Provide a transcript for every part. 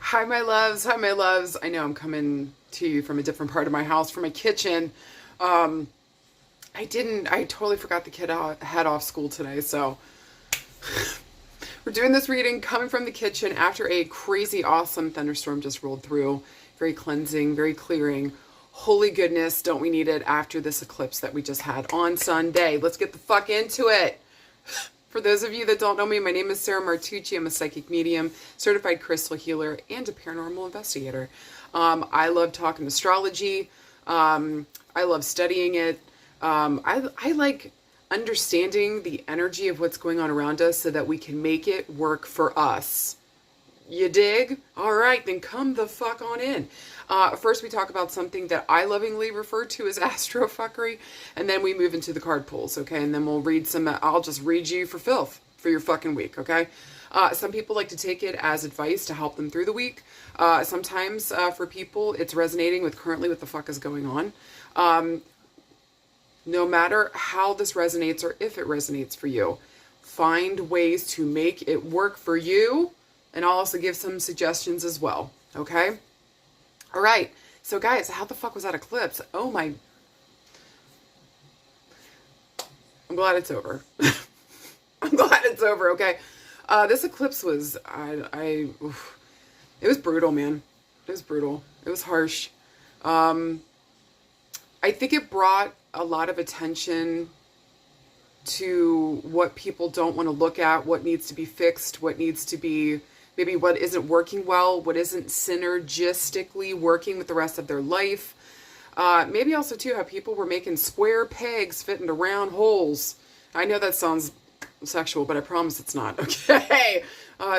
Hi, my loves. Hi, my loves. I know I'm coming to you from a different part of my house, from my kitchen. Um, I totally forgot the kid had off school today, so we're doing this reading coming from the kitchen after a crazy, awesome thunderstorm just rolled through. Very cleansing, very clearing. Holy goodness, don't we need it after this eclipse that we just had on Sunday. Let's get the fuck into it. For those of you that don't know me, my name is Sarah Martucci. I'm a psychic medium, certified crystal healer, and a paranormal investigator. I love talking astrology. I love studying it. I like understanding the energy of what's going on around us so that we can make it work for us. You dig? All right, then come the fuck on in. First, we talk about something that I lovingly refer to as astrofuckery, and then we move into the card pulls, okay? And then we'll read some, I'll just read you for filth for your fucking week, okay? Some people like to take it as advice to help them through the week. Sometimes for people, it's resonating with currently what the fuck is going on. No matter how this resonates or if it resonates for you, find ways to make it work for you. And I'll also give some suggestions as well, okay? All right, so guys, how the fuck was that eclipse? Oh my... I'm glad it's over. I'm glad it's over, okay? This eclipse was... it was brutal, man. It was brutal. It was harsh. I think it brought a lot of attention to what people don't want to look at, what needs to be fixed, what needs to be... maybe what isn't working well, what isn't synergistically working with the rest of their life. Maybe also, too, how people were making square pegs fit into round holes. I know that sounds sexual, but I promise it's not, okay?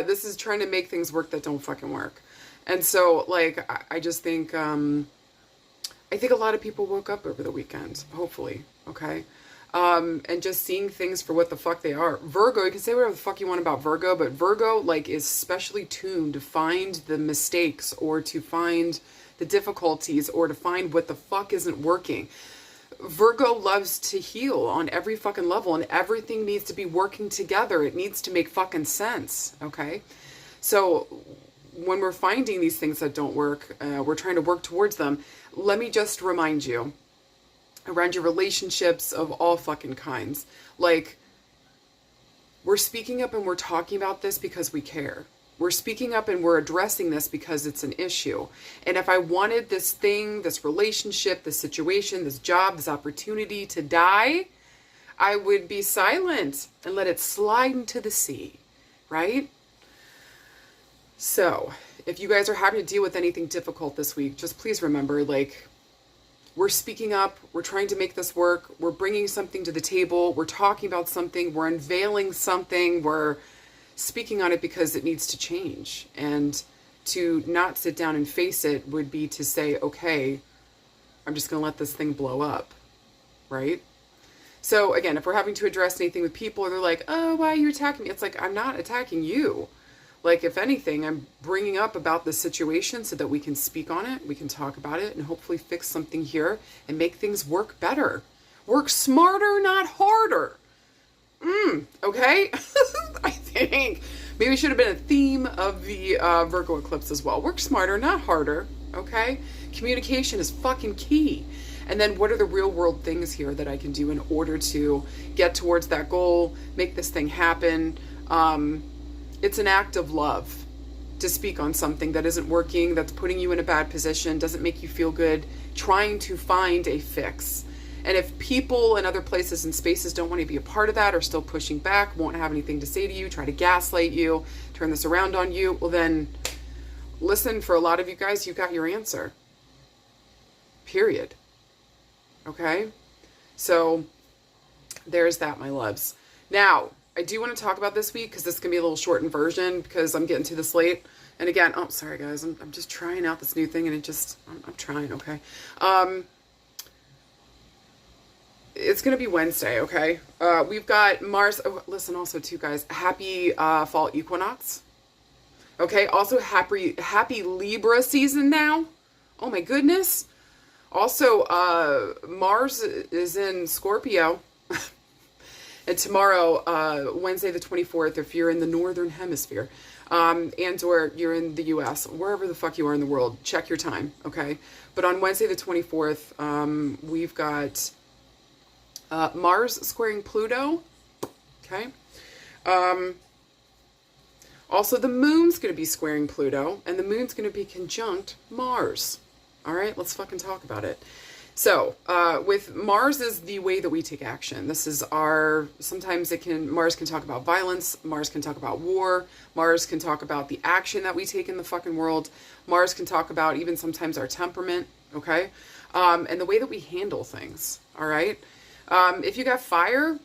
This is trying to make things work that don't fucking work. And so, like, I just think, I think a lot of people woke up over the weekend, hopefully, okay? And just seeing things for what the fuck they are. Virgo, you can say whatever the fuck you want about Virgo, but Virgo, like, is specially tuned to find the mistakes or to find the difficulties or to find what the fuck isn't working. Virgo loves to heal on every fucking level, and everything needs to be working together. It needs to make fucking sense, okay? So when we're finding these things that don't work, we're trying to work towards them. Let me just remind you, around your relationships of all fucking kinds. Like, we're speaking up and we're talking about this because we care. We're speaking up and we're addressing this because it's an issue. And if I wanted this thing, this relationship, this situation, this job, this opportunity to die, I would be silent and let it slide into the sea, right? So, if you guys are having to deal with anything difficult this week, just please remember, like, we're speaking up, we're trying to make this work, we're bringing something to the table, we're talking about something, we're unveiling something, we're speaking on it because it needs to change. And to not sit down and face it would be to say, okay, I'm just going to let this thing blow up, right? So again, if we're having to address anything with people, they're like, oh, why are you attacking me? It's like, I'm not attacking you. Like, if anything, I'm bringing up about the situation so that we can speak on it, we can talk about it, and hopefully fix something here and make things work better. Work smarter, not harder. Okay? I think maybe it should have been a theme of the Virgo eclipse as well. Work smarter, not harder. Okay? Communication is fucking key. And then what are the real world things here that I can do in order to get towards that goal, make this thing happen? It's an act of love to speak on something that isn't working, that's putting you in a bad position, doesn't make you feel good, trying to find a fix. And if people and other places and spaces don't want to be a part of that, or still pushing back, won't have anything to say to you, try to gaslight you, turn this around on you, well then, listen, for a lot of you guys, you got your answer. Period. Okay? So, there's that, my loves. Now, I do want to talk about this week because this can be a little shortened version because I'm getting to this late. And again, oh, sorry guys, I'm just trying out this new thing and I'm trying, okay? It's going to be Wednesday, okay? We've got Mars, oh, listen also too guys, happy fall equinox. Okay, also happy Libra season now. Oh my goodness. Also, Mars is in Scorpio. And tomorrow, Wednesday the 24th, if you're in the Northern Hemisphere, And or you're in the US, wherever the fuck you are in the world, check your time, okay? But on Wednesday the 24th, we've got Mars squaring Pluto, okay? Also, the moon's going to be squaring Pluto, and the moon's going to be conjunct Mars. All right, let's fucking talk about it. So, with Mars is the way that we take action. This is our, sometimes Mars can talk about violence, Mars can talk about war, Mars can talk about the action that we take in the fucking world, Mars can talk about even sometimes our temperament, okay? And the way that we handle things, all right? If you got fire,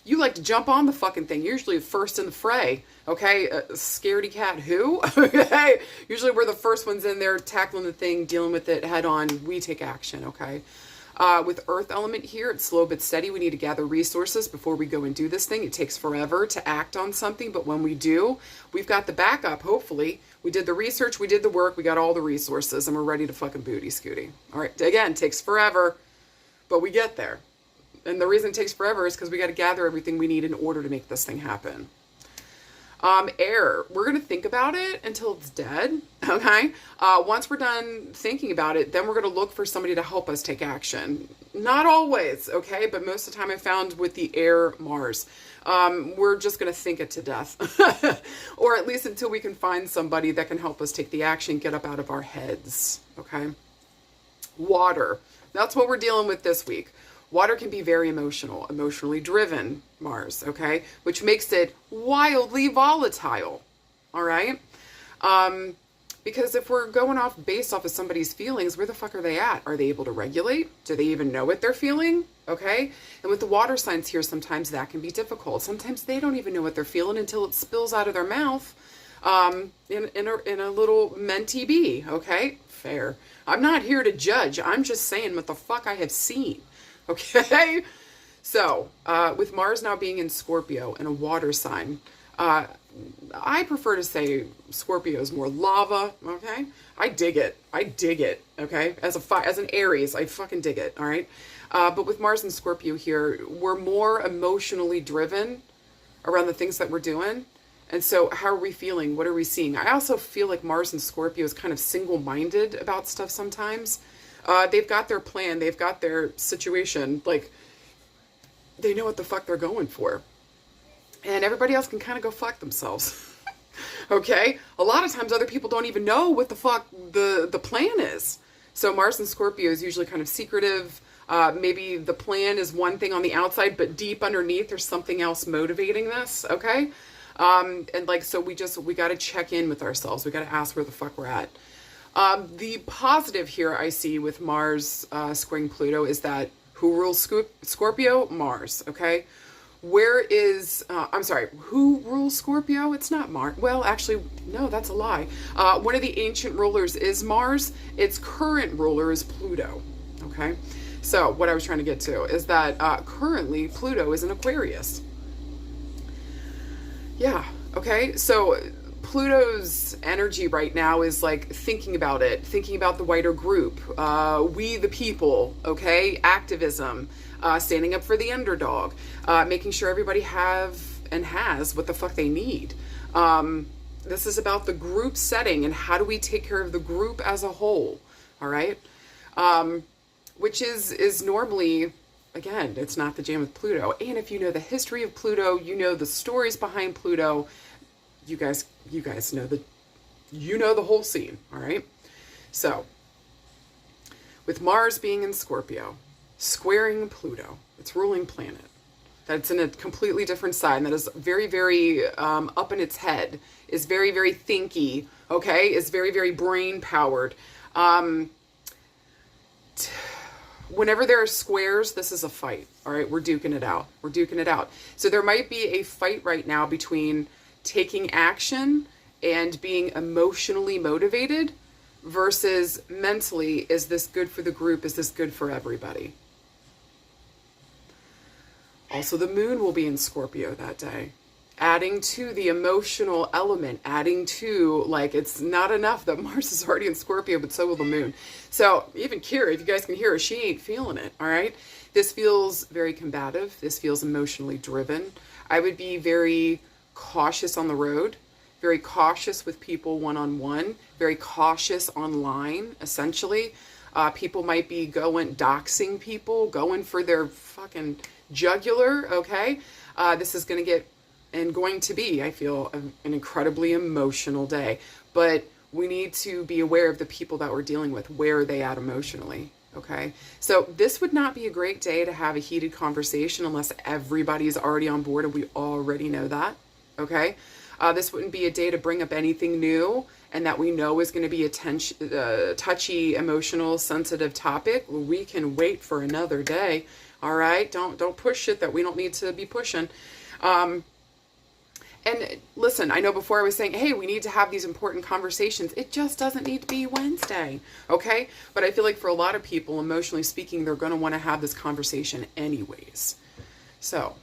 you like to jump on the fucking thing. You're usually first in the fray, okay? Scaredy cat who? Okay? Usually we're the first ones in there tackling the thing, dealing with it head on. We take action, okay? With earth element here, it's slow but steady. We need to gather resources before we go and do this thing. It takes forever to act on something, but when we do, we've got the backup, hopefully. We did the research, we did the work, we got all the resources, and we're ready to fucking booty scooty. All right, again, takes forever, but we get there. And the reason it takes forever is because we got to gather everything we need in order to make this thing happen. Air, we're going to think about it until it's dead, okay? Once we're done thinking about it, then we're going to look for somebody to help us take action. Not always, okay? But most of the time I found with the air Mars, we're just going to think it to death. Or at least until we can find somebody that can help us take the action, get up out of our heads, okay? Water, that's what we're dealing with this week. Water can be very emotional, emotionally driven, Mars, okay? Which makes it wildly volatile, all right? Because if we're going off based off of somebody's feelings, where the fuck are they at? Are they able to regulate? Do they even know what they're feeling? Okay? And with the water signs here, sometimes that can be difficult. Sometimes they don't even know what they're feeling until it spills out of their mouth in a little mentee bee, okay? Fair. I'm not here to judge. I'm just saying what the fuck I have seen. Okay, so with Mars now being in Scorpio and a water sign, I prefer to say Scorpio is more lava. Okay, I dig it. I dig it. Okay, as an Aries, I fucking dig it. All right, but with Mars and Scorpio here, we're more emotionally driven around the things that we're doing. And so how are we feeling? What are we seeing? I also feel like Mars and Scorpio is kind of single-minded about stuff sometimes. They've got their plan. They've got their situation. Like, they know what the fuck they're going for. And everybody else can kind of go fuck themselves. Okay? A lot of times other people don't even know what the fuck the plan is. So Mars and Scorpio is usually kind of secretive. Maybe the plan is one thing on the outside, but deep underneath there's something else motivating this. Okay? And like, so we got to check in with ourselves. We got to ask where the fuck we're at. The positive here I see with Mars squaring Pluto is that who rules Scorpio? Mars, okay? Where is, who rules Scorpio? It's not Mars. Well, actually, no, that's a lie. One of the ancient rulers is Mars. Its current ruler is Pluto, okay? So what I was trying to get to is that currently Pluto is in Aquarius. Yeah, okay? So Pluto's energy right now is like thinking about it, thinking about the wider group, we the people, okay, activism, standing up for the underdog, making sure everybody has what the fuck they need. This is about the group setting and how do we take care of the group as a whole, all right? Which is normally, again, it's not the jam with Pluto. And if you know the history of Pluto, you know the stories behind Pluto, you guys know the whole scene, all right? So, with Mars being in Scorpio, squaring Pluto, its ruling planet, that's in a completely different sign, that is very, very up in its head, is very, very thinky, okay? Is very, very brain-powered. Whenever there are squares, this is a fight, all right? We're duking it out. We're duking it out. So there might be a fight right now between taking action and being emotionally motivated versus mentally, is this good for the group? Is this good for everybody? Also, the moon will be in Scorpio that day, adding to the emotional element, adding to, like, it's not enough that Mars is already in Scorpio, but so will the moon. So even Kira, if you guys can hear her, she ain't feeling it, all right? This feels very combative. This feels emotionally driven. I would be very cautious on the road. very cautious with people one-on-one, very cautious online, essentially. People might be doxing people, going for their fucking jugular, okay? This is going to be, I feel, an incredibly emotional day. But we need to be aware of the people that we're dealing with. Where are they at emotionally? Okay, so this would not be a great day to have a heated conversation unless everybody's already on board and we already know that. Okay, this wouldn't be a day to bring up anything new and that we know is going to be a touchy, emotional, sensitive topic. We can wait for another day. All right, don't push shit that we don't need to be pushing. And listen, I know before I was saying, hey, we need to have these important conversations. It just doesn't need to be Wednesday, okay? But I feel like for a lot of people, emotionally speaking, they're going to want to have this conversation anyways. So,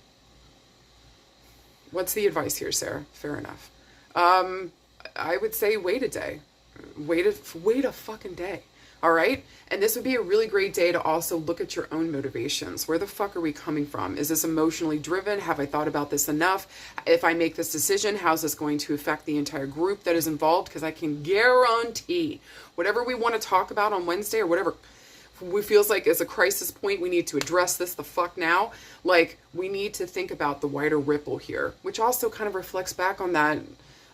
what's the advice here, Sarah? Fair enough. I would say wait a day. Wait a fucking day. All right. And this would be a really great day to also look at your own motivations. Where the fuck are we coming from? Is this emotionally driven? Have I thought about this enough? If I make this decision, how's this going to affect the entire group that is involved? Because I can guarantee whatever we want to talk about on Wednesday or whatever we feels like is a crisis point, we need to address this the fuck now. Like, we need to think about the wider ripple here, which also kind of reflects back on that,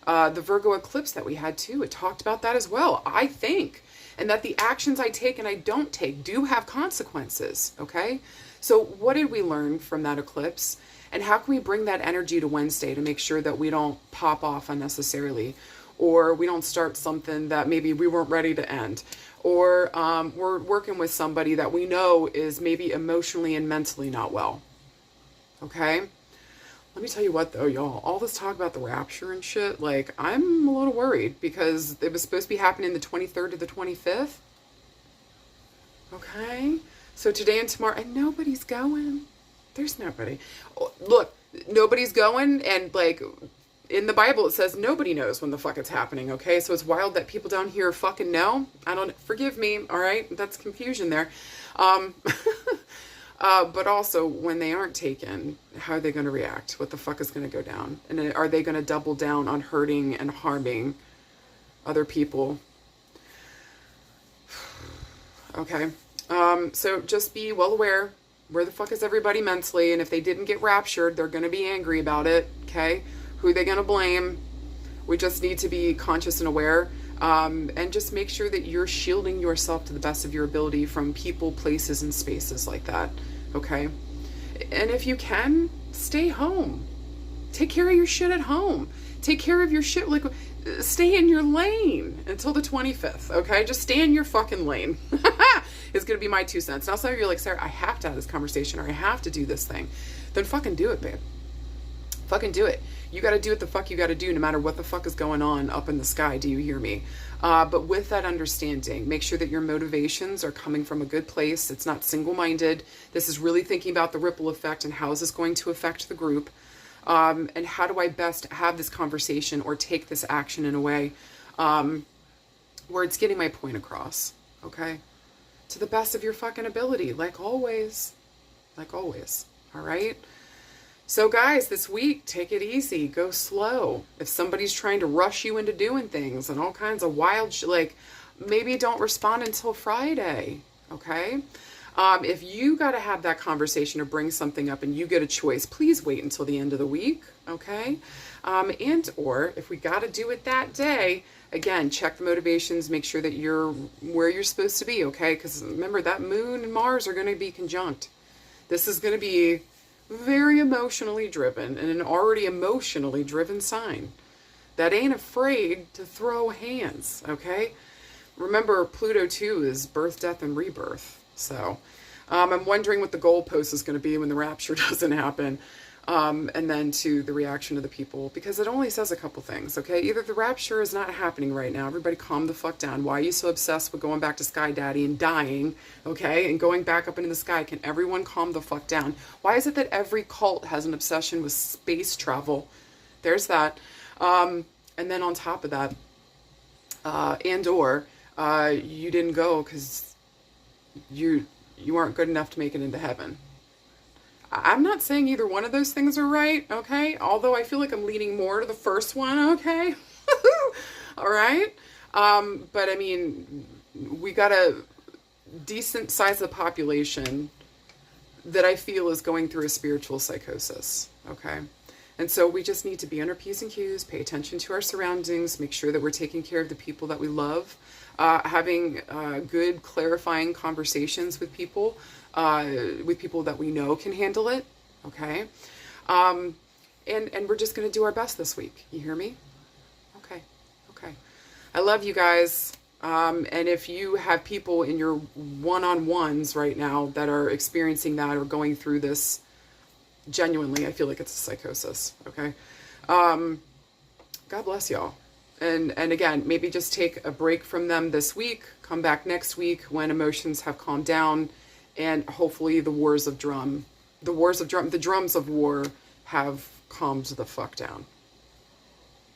the Virgo eclipse that we had too. It talked about that as well, I think. And that the actions I take and I don't take do have consequences, okay? So what did we learn from that eclipse? And how can we bring that energy to Wednesday to make sure that we don't pop off unnecessarily, or we don't start something that maybe we weren't ready to end, or we're working with somebody that we know is maybe emotionally and mentally not well, okay? Let me tell you what though, y'all, all this talk about the rapture and shit, like, I'm a little worried because it was supposed to be happening the 23rd to the 25th. Okay. So today and tomorrow, and nobody's going. There's nobody. Look, nobody's going. And like in the Bible, it says nobody knows when the fuck it's happening. Okay. So it's wild that people down here fucking know. Forgive me. All right. That's confusion there. But also, when they aren't taken, how are they going to react? What the fuck is going to go down? And are they going to double down on hurting and harming other people? Okay. So just be well aware. Where the fuck is everybody mentally? And if they didn't get raptured, they're going to be angry about it. Okay. Who are they going to blame? We just need to be conscious and aware. And just make sure that you're shielding yourself to the best of your ability from people, places, and spaces like that. Okay? And if you can, stay home. Take care of your shit at home. Take care of your shit. Like, stay in your lane until the 25th. Okay? Just stay in your fucking lane. It's going to be my 2 cents. Now, some of you are like, Sarah, I have to have this conversation or I have to do this thing. Then fucking do it, babe. Fucking do it. You got to do what the fuck you got to do no matter what the fuck is going on up in the sky. Do you hear me? But with that understanding, make sure that your motivations are coming from a good place. It's not single-minded. This is really thinking about the ripple effect and how is this going to affect the group. And how do I best have this conversation or take this action in a way where it's getting my point across. Okay? To the best of your fucking ability. Like always. Like always. All right? So guys, this week, take it easy, go slow. If somebody's trying to rush you into doing things and all kinds of wild shit, like, maybe don't respond until Friday, okay? If you got to have that conversation or bring something up and you get a choice, please wait until the end of the week, okay? And or if we got to do it that day, again, check the motivations, make sure that you're where you're supposed to be, okay? Because remember, that Moon and Mars are going to be conjunct. This is going to be very emotionally driven and an already emotionally driven sign that ain't afraid to throw hands, okay? Remember, Pluto too is birth, death, and rebirth. So I'm wondering what the goalpost is going to be when the rapture doesn't happen. And then to the reaction of the people, because it only says a couple things, okay? Either the rapture is not happening right now. Everybody calm the fuck down. Why are you so obsessed with going back to Sky Daddy and dying, okay? And going back up into the sky. Can everyone calm the fuck down? Why is it that every cult has an obsession with space travel? There's that. And then on top of that, you didn't go because you weren't good enough to make it into heaven. I'm not saying either one of those things are right, okay? Although I feel like I'm leaning more to the first one, okay? All right. But I mean, we got a decent size of the population that I feel is going through a spiritual psychosis. Okay. And so we just need to be on our P's and Q's, pay attention to our surroundings, make sure that we're taking care of the people that we love, having good clarifying conversations with people that we know can handle it. Okay. And we're just going to do our best this week. You hear me? Okay. Okay. I love you guys. And if you have people in your one-on-ones right now that are experiencing that or going through this, genuinely, I feel like it's a psychosis. Okay. God bless y'all. And again, maybe just take a break from them this week, come back next week when emotions have calmed down, and hopefully the drums of war have calmed the fuck down.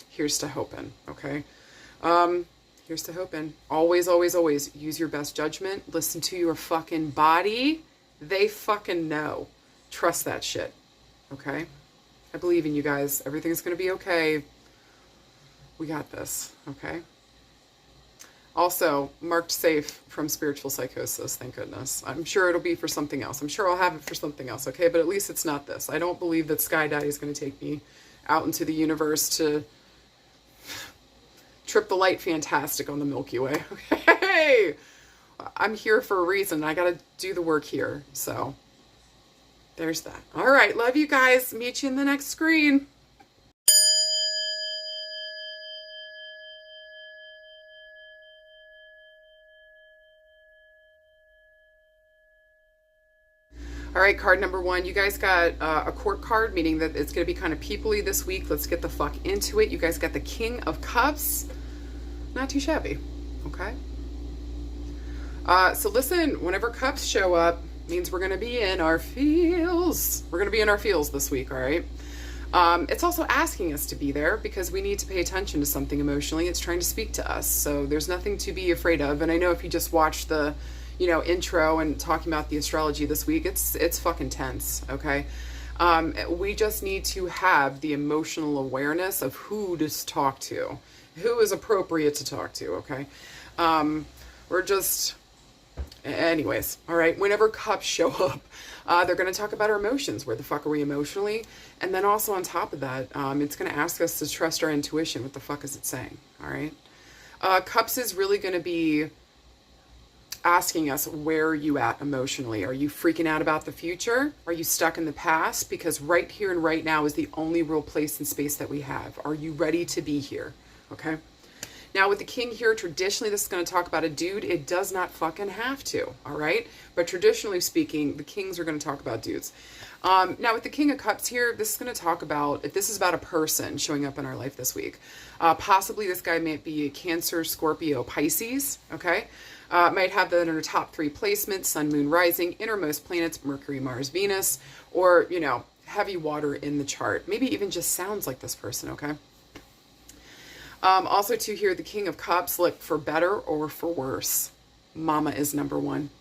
Here's to hoping. Okay. Here's to hoping. Always, always, always use your best judgment. Listen to your fucking body. They fucking know. Trust that shit. Okay? I believe in you guys. Everything's going to be okay. We got this. Okay? Also, marked safe from spiritual psychosis. Thank goodness. I'm sure it'll be for something else. I'm sure I'll have it for something else. Okay? But at least it's not this. I don't believe that Sky Daddy is going to take me out into the universe to trip the light fantastic on the Milky Way. Hey, I'm here for a reason. I got to do the work here. So there's that. All right. Love you guys. Meet you in the next screen. All right, card number one. You guys got a court card, meaning that it's going to be kind of peoply this week. Let's get the fuck into it. You guys got the King of Cups. Not too shabby. Okay. So listen, whenever cups show up, means we're going to be in our feels. We're going to be in our feels this week, all right? It's also asking us to be there because we need to pay attention to something emotionally. It's trying to speak to us. So there's nothing to be afraid of. And I know if you just watched the, intro and talking about the astrology this week, it's fucking tense, okay? We just need to have the emotional awareness of who to talk to, who is appropriate to talk to, okay? We're just, anyways, all right, whenever cups show up, they're going to talk about our emotions. Where the fuck are we emotionally? And then also on top of that, it's going to ask us to trust our intuition. What the fuck is it saying? All right. Cups is really going to be asking us, where are you at emotionally? Are you freaking out about the future? Are you stuck in the past? Because right here and right now is the only real place and space that we have. Are you ready to be here? Okay. Now with the king here, traditionally this is going to talk about a dude. It does not fucking have to, all right? But traditionally speaking, the kings are going to talk about dudes. Now with the King of Cups here, this is going to talk about, this is about a person showing up in our life this week. Possibly this guy might be a Cancer, Scorpio, Pisces, okay? Might have that in our top 3 placements: Sun, Moon, Rising, innermost planets, Mercury, Mars, Venus, or, heavy water in the chart. Maybe even just sounds like this person, okay? Also to here, the King of Cups, look for better or for worse. Mama is number 1.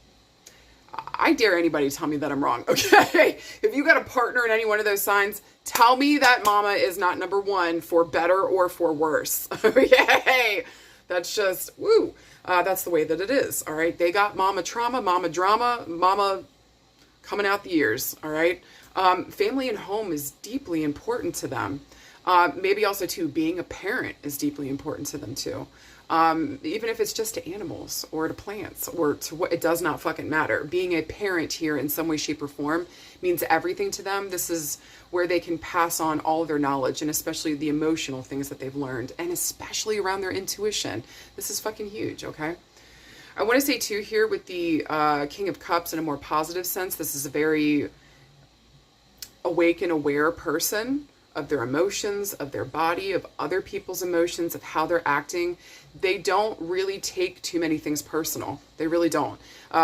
I dare anybody to tell me that I'm wrong, okay? If you got a partner in any one of those signs, tell me that mama is not number 1 for better or for worse. Yay! That's just, woo. That's the way that it is, all right? They got mama trauma, mama drama, mama coming out the ears, all right? Family and home is deeply important to them. Maybe also too, being a parent is deeply important to them too. Even if it's just to animals or to plants or to what, it does not fucking matter. Being a parent here in some way, shape, or form means everything to them. This is where they can pass on all of their knowledge, and especially the emotional things that they've learned, and especially around their intuition. This is fucking huge, okay? I want to say too here with the King of Cups in a more positive sense, this is a very awake and aware person of their emotions, of their body, of other people's emotions, of how they're acting. They don't really take too many things personal. They really don't.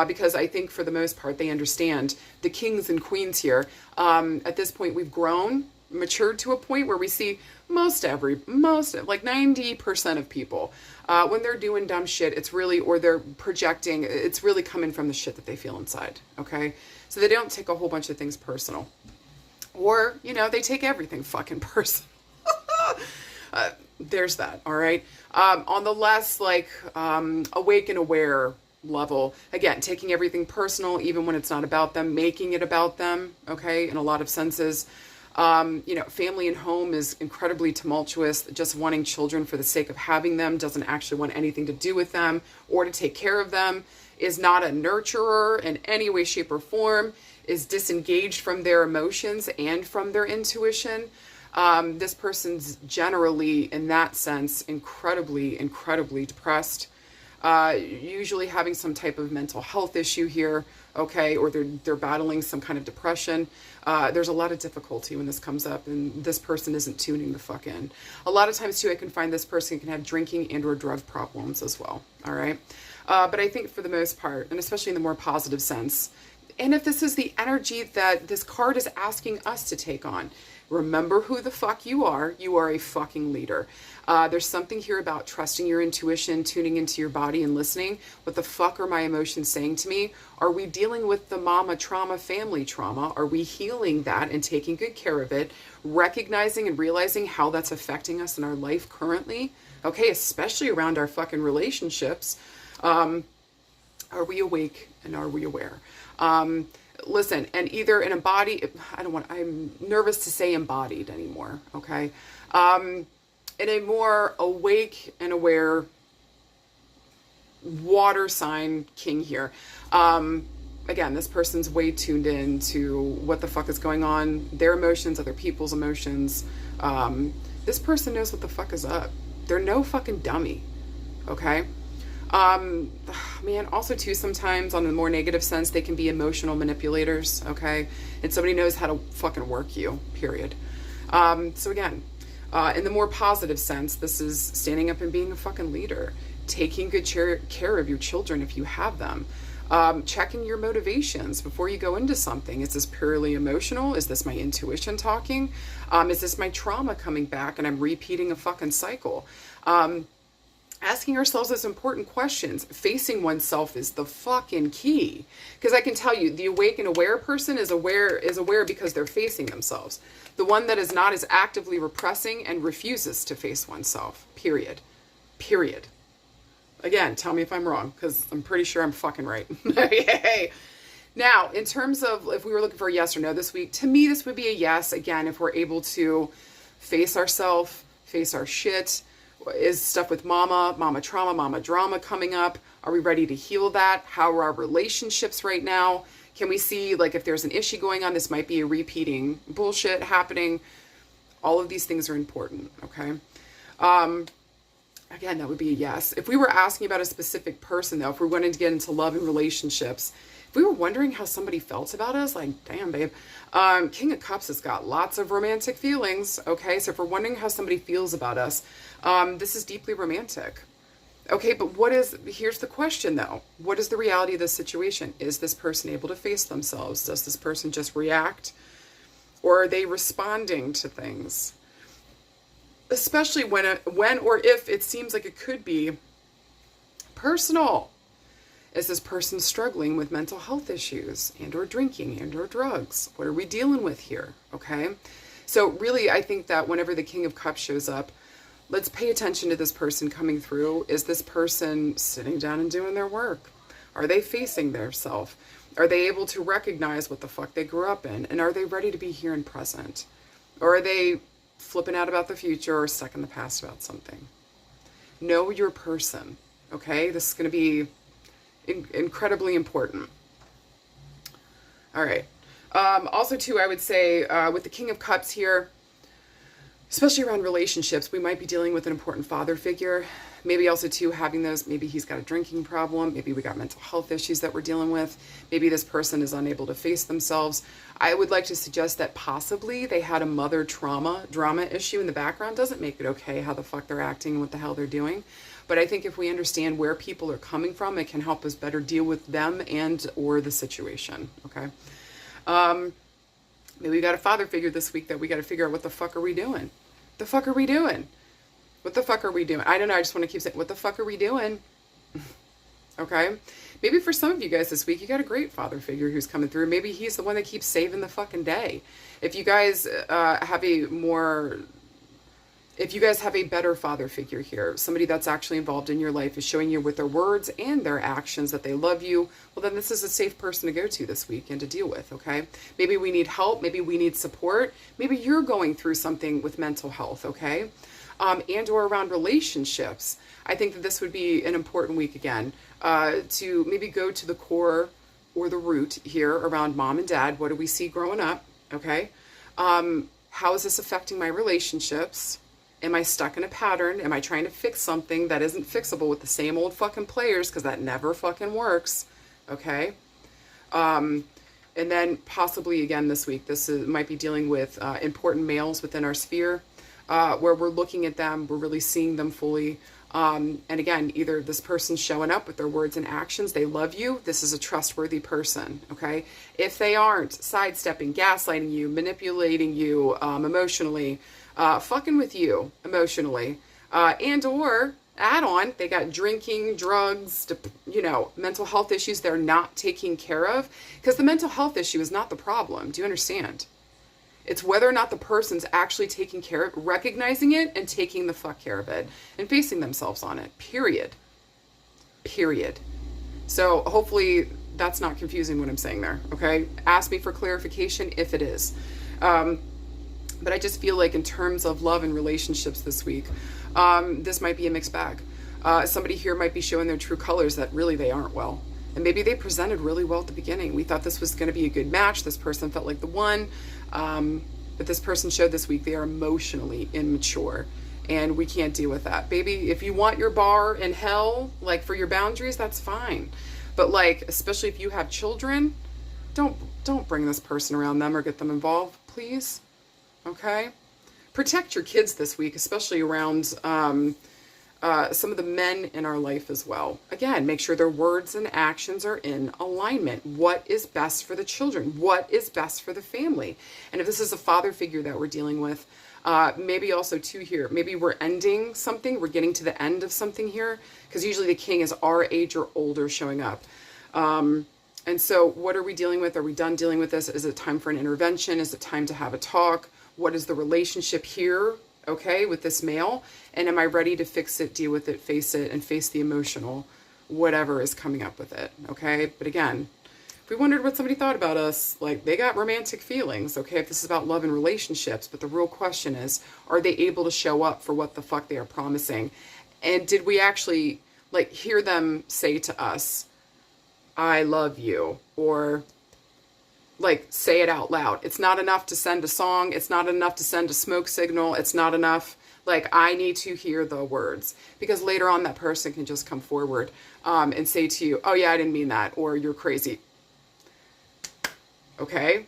Because I think for the most part, they understand the kings and queens here. At this point, we've grown, matured to a point where we see most like 90% of people, when they're doing dumb shit, it's really, or they're projecting, it's really coming from the shit that they feel inside. Okay. So they don't take a whole bunch of things personal. Or, they take everything fucking personal. there's that. All right. On the less like awake and aware level, again, taking everything personal, even when it's not about them, making it about them. Okay. In a lot of senses. You know, family and home is incredibly tumultuous. Just wanting children for the sake of having them, doesn't actually want anything to do with them or to take care of them, is not a nurturer in any way, shape, or form, is disengaged from their emotions and from their intuition. This person's generally, in that sense, incredibly depressed. Usually having some type of mental health issue here, okay, or they're battling some kind of depression. There's a lot of difficulty when this comes up, and this person isn't tuning the fuck in. A lot of times too, I can find this person can have drinking and or drug problems as well. All right. But I think for the most part, and especially in the more positive sense, and if this is the energy that this card is asking us to take on, remember who the fuck you are. You are a fucking leader. There's something here about trusting your intuition, tuning into your body and listening. What the fuck are my emotions saying to me? Are we dealing with the mama trauma, family trauma? Are we healing that and taking good care of it? Recognizing and realizing how that's affecting us in our life currently? Okay, especially around our fucking relationships. Are we awake and are we aware? Listen, and either an embodied, I'm nervous to say embodied anymore, okay? In a more awake and aware water sign king here. Again, this person's way tuned in to what the fuck is going on, their emotions, other people's emotions. This person knows what the fuck is up. They're no fucking dummy, okay? Man, also too, sometimes on the more negative sense, they can be emotional manipulators, okay? And somebody knows how to fucking work you, period. So again, in the more positive sense, this is standing up and being a fucking leader, taking good care of your children if you have them, checking your motivations before you go into something. Is this purely emotional? Is this my intuition talking? Is this my trauma coming back and I'm repeating a fucking cycle? Asking ourselves those important questions, facing oneself is the fucking key. Because I can tell you, the awake and aware person is aware because they're facing themselves. The one that is not is actively repressing and refuses to face oneself. Period. Period. Again, tell me if I'm wrong, because I'm pretty sure I'm fucking right. Yay. Now, in terms of if we were looking for a yes or no this week, to me, this would be a yes. Again, if we're able to face ourselves, face our shit. Is stuff with mama trauma, mama drama coming up? Are we ready to heal that? How are our relationships right now? Can we see, like, if there's an issue going on, this might be a repeating bullshit happening. All of these things are important, okay? Again, that would be a yes. If we were asking about a specific person, though, if we wanted to get into love and relationships, if we were wondering how somebody felt about us, like, damn, babe, King of Cups has got lots of romantic feelings, okay? So if we're wondering how somebody feels about us, this is deeply romantic. Okay, but here's the question, though. What is the reality of this situation? Is this person able to face themselves? Does this person just react? Or are they responding to things? Especially when or if it seems like it could be personal. Is this person struggling with mental health issues and or drinking and or drugs? What are we dealing with here? Okay. So really, I think that whenever the King of Cups shows up, let's pay attention to this person coming through. Is this person sitting down and doing their work? Are they facing their self? Are they able to recognize what the fuck they grew up in? And are they ready to be here and present? Or are they flipping out about the future or stuck in the past about something? Know your person. Okay. This is going to be incredibly important. All right. Also too, I would say, with the King of Cups here, especially around relationships, we might be dealing with an important father figure. Maybe also too, having those, maybe he's got a drinking problem. Maybe we got mental health issues that we're dealing with. Maybe this person is unable to face themselves. I would like to suggest that possibly they had a mother drama issue in the background. Doesn't make it okay how the fuck they're acting and what the hell they're doing. But I think if we understand where people are coming from, it can help us better deal with them and or the situation, okay? Maybe we got a father figure this week that we got to figure out what the fuck are we doing? The fuck are we doing? What the fuck are we doing? I don't know. I just want to keep saying, what the fuck are we doing? Okay. Maybe for some of you guys this week, you got a great father figure who's coming through. Maybe he's the one that keeps saving the fucking day. If you guys have a more If you guys have a better father figure here, somebody that's actually involved in your life is showing you with their words and their actions that they love you, well, then this is a safe person to go to this week and to deal with, okay? Maybe we need help. Maybe we need support. Maybe you're going through something with mental health, okay? And or around relationships. I think that this would be an important week again, to maybe go to the core or the root here around mom and dad. What do we see growing up, okay? How is this affecting my relationships? Am I stuck in a pattern? Am I trying to fix something that isn't fixable with the same old fucking players? Because that never fucking works. Okay. And then possibly again this week, might be dealing with important males within our sphere, where we're looking at them, we're really seeing them fully. And again, either this person's showing up with their words and actions, they love you, this is a trustworthy person, okay? If they aren't, sidestepping, gaslighting you, manipulating you emotionally, fucking with you emotionally, and or add on, they got drinking, drugs, mental health issues they're not taking care of, because the mental health issue is not the problem. Do you understand? It's whether or not the person's actually taking care of, recognizing it and taking the fuck care of it and facing themselves on it, period. So hopefully that's not confusing what I'm saying there, okay? Ask me for clarification if it is. But I just feel like in terms of love and relationships this week, this might be a mixed bag. Somebody here might be showing their true colors that really they aren't well. And maybe they presented really well at the beginning. We thought this was going to be a good match. This person felt like the one. But this person showed this week they are emotionally immature. And we can't deal with that. Baby, if you want your bar in hell, like for your boundaries, that's fine. But like, especially if you have children, don't bring this person around them or get them involved, please. Okay? Protect your kids this week, especially around some of the men in our life as well. Again, make sure their words and actions are in alignment. What is best for the children? What is best for the family? And if this is a father figure that we're dealing with, maybe also too here, maybe we're ending something, we're getting to the end of something here, because usually the king is our age or older showing up. And so what are we dealing with? Are we done dealing with this? Is it time for an intervention? Is it time to have a talk? What is the relationship here, okay, with this male? And am I ready to fix it, deal with it, face it, and face the emotional, whatever is coming up with it, okay? But again, if we wondered what somebody thought about us, like, they got romantic feelings, okay, if this is about love and relationships, but the real question is, are they able to show up for what the fuck they are promising? And did we actually, like, hear them say to us, I love you, or like say it out loud? It's not enough to send a song. It's not enough to send a smoke signal. It's not enough. Like, I need to hear the words, because later on that person can just come forward and say to you, oh yeah, I didn't mean that, or you're crazy. Okay.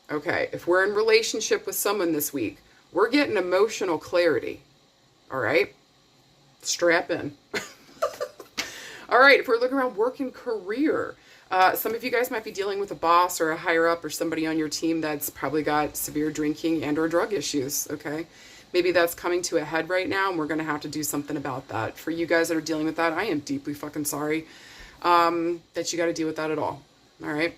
If we're in relationship with someone this week, we're getting emotional clarity. All right. Strap in. All right. If we're looking around work and career, some of you guys might be dealing with a boss or a higher up or somebody on your team that's probably got severe drinking and or drug issues, okay? Maybe that's coming to a head right now, and we're going to have to do something about that. For you guys that are dealing with that, I am deeply fucking sorry that you got to deal with that at all, right?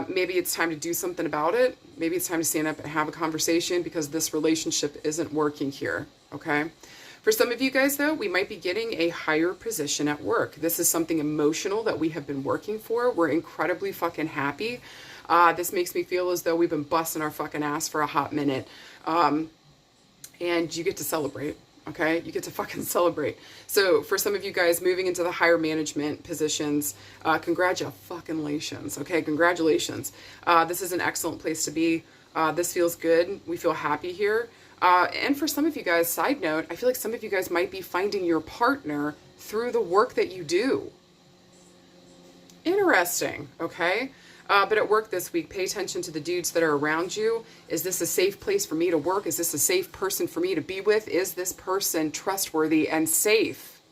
Maybe it's time to do something about it. Maybe it's time to stand up and have a conversation, because this relationship isn't working here, okay? For some of you guys, though, we might be getting a higher position at work. This is something emotional that we have been working for. We're incredibly fucking happy. This makes me feel as though we've been busting our fucking ass for a hot minute. And you get to celebrate, okay? You get to fucking celebrate. So for some of you guys moving into the higher management positions, congratulations, okay? Congratulations. This is an excellent place to be. This feels good. We feel happy here. And for some of you guys, side note, I feel like some of you guys might be finding your partner through the work that you do. Interesting, okay? But at work this week, pay attention to the dudes that are around you. Is this a safe place for me to work? Is this a safe person for me to be with? Is this person trustworthy and safe?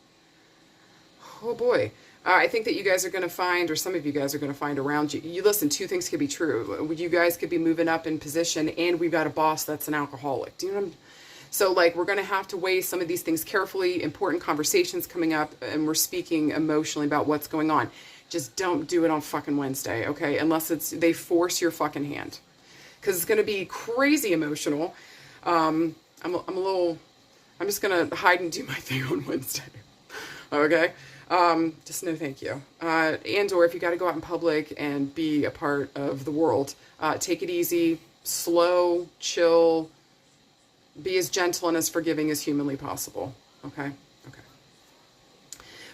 Oh boy. I think that you guys are going to find, or some of you guys are going to find around you. You listen, two things could be true. You guys could be moving up in position, and we've got a boss that's an alcoholic. Do you know what I'm... So, like, we're going to have to weigh some of these things carefully. Important conversations coming up, and we're speaking emotionally about what's going on. Just don't do it on fucking Wednesday, okay? Unless they force your fucking hand. Because it's going to be crazy emotional. I'm just going to hide and do my thing on Wednesday. Okay? Just no thank you. And or if you got to go out in public and be a part of the world, take it easy, slow, chill, be as gentle and as forgiving as humanly possible. Okay? Okay.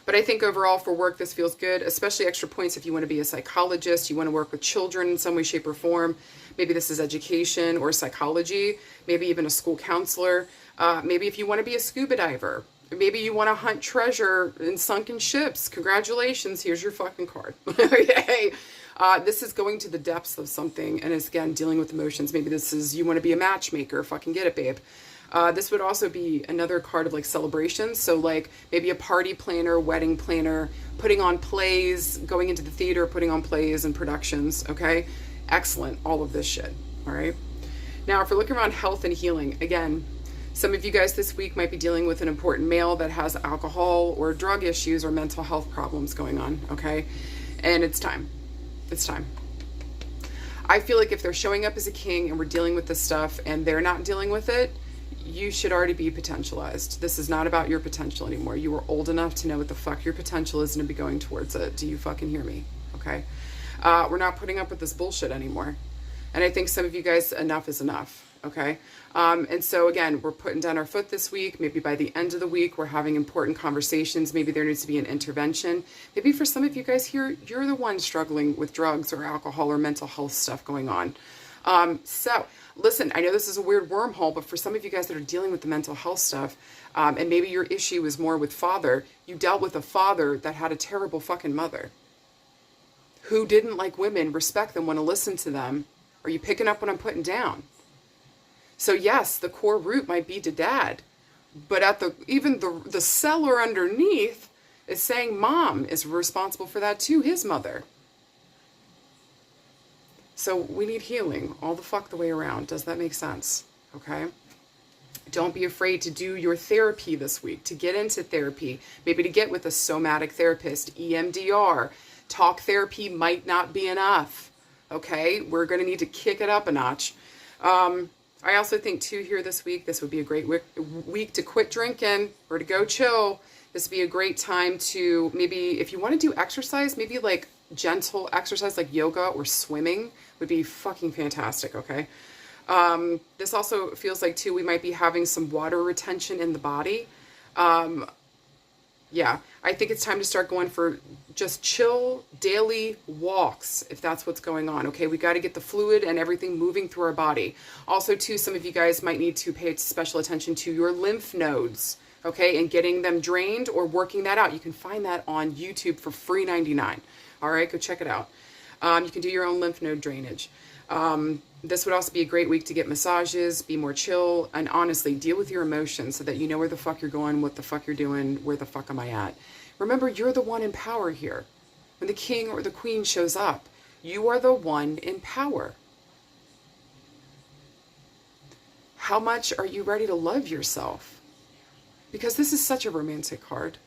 But I think overall for work, this feels good, especially extra points if you want to be a psychologist, you want to work with children in some way, shape, or form. Maybe this is education or psychology, maybe even a school counselor. Maybe if you want to be a scuba diver, maybe you want to hunt treasure in sunken ships. Congratulations, here's your fucking card. Okay. This is going to the depths of something, and it's, again, dealing with emotions. Maybe this is, you want to be a matchmaker. Fucking get it, babe. This would also be another card of like celebrations. So like maybe a party planner, wedding planner, putting on plays, going into the theater, putting on plays and productions. Okay. Excellent. All of this shit. All right. Now, if we're looking around health and healing, again, some of you guys this week might be dealing with an important male that has alcohol or drug issues or mental health problems going on. Okay. And it's time. It's time. I feel like if they're showing up as a king and we're dealing with this stuff and they're not dealing with it, you should already be potentialized. This is not about your potential anymore. You are old enough to know what the fuck your potential is and to be going towards it. Do you fucking hear me? Okay. We're not putting up with this bullshit anymore. And I think some of you guys, enough is enough. Okay. And so again, we're putting down our foot this week. Maybe by the end of the week, we're having important conversations. Maybe there needs to be an intervention. Maybe for some of you guys here, you're the one struggling with drugs or alcohol or mental health stuff going on. So listen, I know this is a weird wormhole, but for some of you guys that are dealing with the mental health stuff, and maybe your issue is more with father, you dealt with a father that had a terrible fucking mother who didn't like women, respect them, want to listen to them. Are you picking up what I'm putting down? So yes, the core root might be to dad, but at even the cellar underneath is saying mom is responsible for that too, his mother. So we need healing all the fuck the way around. Does that make sense? Okay. Don't be afraid to do your therapy this week, to get into therapy, maybe to get with a somatic therapist, EMDR. Talk therapy might not be enough. Okay. We're going to need to kick it up a notch. I also think too here this week, this would be a great week to quit drinking or to go chill. This would be a great time to maybe, if you want to do exercise, maybe like gentle exercise like yoga or swimming would be fucking fantastic. Okay. This also feels like too, we might be having some water retention in the body. Yeah, I think it's time to start going for just chill daily walks if that's what's going on. Okay, we got to get the fluid and everything moving through our body. Also too, some of you guys might need to pay special attention to your lymph nodes. Okay, and getting them drained or working that out. You can find that on YouTube for free 99. All right, go check it out. You can do your own lymph node drainage. This would also be a great week to get massages, be more chill, and honestly, deal with your emotions so that you know where the fuck you're going, what the fuck you're doing, where the fuck am I at. Remember, you're the one in power here. When the king or the queen shows up, you are the one in power. How much are you ready to love yourself? Because this is such a romantic card.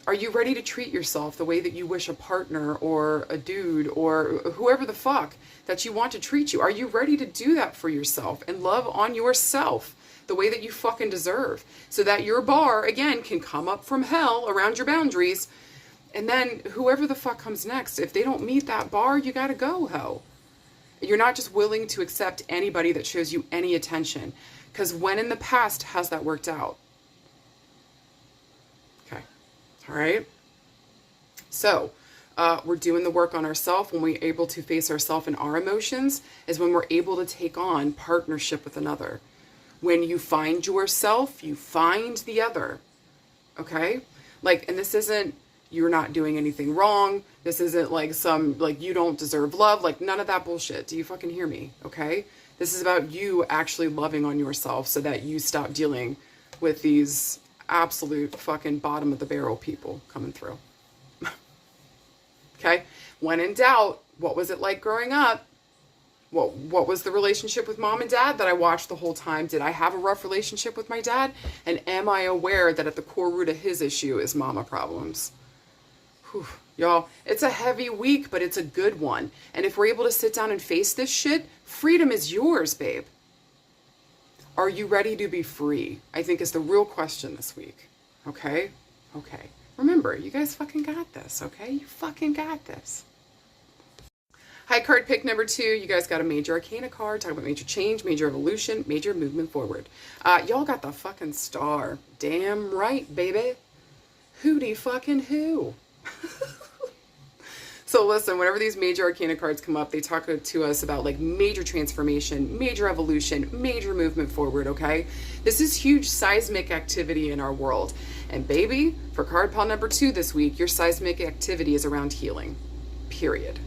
Are you ready to treat yourself the way that you wish a partner or a dude or whoever the fuck that you want to treat you? Are you ready to do that for yourself and love on yourself the way that you fucking deserve so that your bar, again, can come up from hell around your boundaries? And then whoever the fuck comes next, if they don't meet that bar, you gotta go, ho. You're not just willing to accept anybody that shows you any attention. Because when in the past has that worked out? All right. So we're doing the work on ourselves. When we're able to face ourselves and our emotions is when we're able to take on partnership with another. When you find yourself, you find the other. Okay. Like, and this isn't, you're not doing anything wrong. This isn't like some, like you don't deserve love. Like none of that bullshit. Do you fucking hear me? Okay. This is about you actually loving on yourself so that you stop dealing with these absolute fucking bottom of the barrel people coming through. Okay. When in doubt, what was it like growing up? What was the relationship with mom and dad that I watched the whole time? Did I have a rough relationship with my dad? And am I aware that at the core root of his issue is mama problems? Whew. Y'all, it's a heavy week, but it's a good one. And if we're able to sit down and face this shit, freedom is yours, babe. Are you ready to be free? I think is the real question this week. Okay? Okay. Remember, you guys fucking got this, okay? You fucking got this. High card pick number 2. You guys got a major arcana card. Talking about major change, major evolution, major movement forward. Y'all got the fucking star. Damn right, baby. Hootie fucking who? So listen, whenever these major arcana cards come up, they talk to us about like major transformation, major evolution, major movement forward, okay? This is huge seismic activity in our world. And baby, for card pile number 2 this week, your seismic activity is around healing. Period.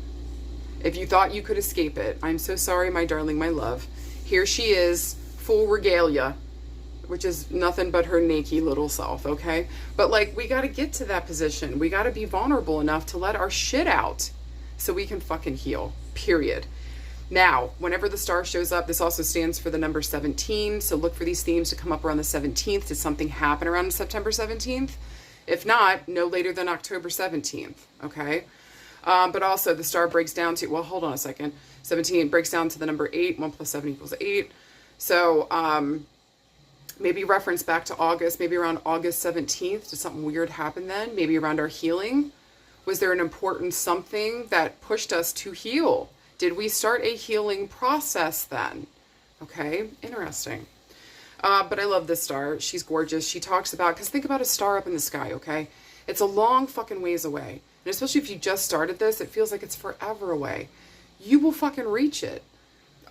If you thought you could escape it, I'm so sorry, my darling, my love. Here she is, full regalia, which is nothing but her naked little self, okay? But like, we gotta get to that position. We gotta be vulnerable enough to let our shit out so we can fucking heal, period. Now, whenever the star shows up, this also stands for the number 17. So look for these themes to come up around the 17th. Did something happen around September 17th? If not, no later than October 17th, okay? But also the star breaks down to, well, hold on a second. 17 breaks down to the number 8. 1 plus 7 equals 8. So maybe reference back to August, maybe around August 17th. Did something weird happen then? Maybe around our healing? Was there an important something that pushed us to heal? Did we start a healing process then? Okay, interesting. But I love this star. She's gorgeous. She talks about, because think about a star up in the sky, okay? It's a long fucking ways away. And especially if you just started this, it feels like it's forever away. You will fucking reach it.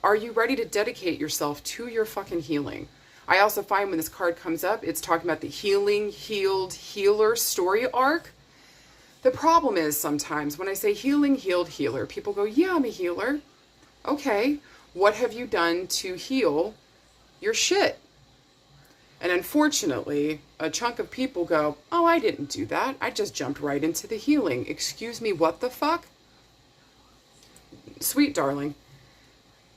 Are you ready to dedicate yourself to your fucking healing? I also find when this card comes up, it's talking about the healing, healed, healer story arc. The problem is sometimes when I say healing, healed, healer, people go, yeah, I'm a healer. Okay, what have you done to heal your shit? And unfortunately, a chunk of people go, oh, I didn't do that. I just jumped right into the healing. Excuse me, what the fuck? Sweet darling,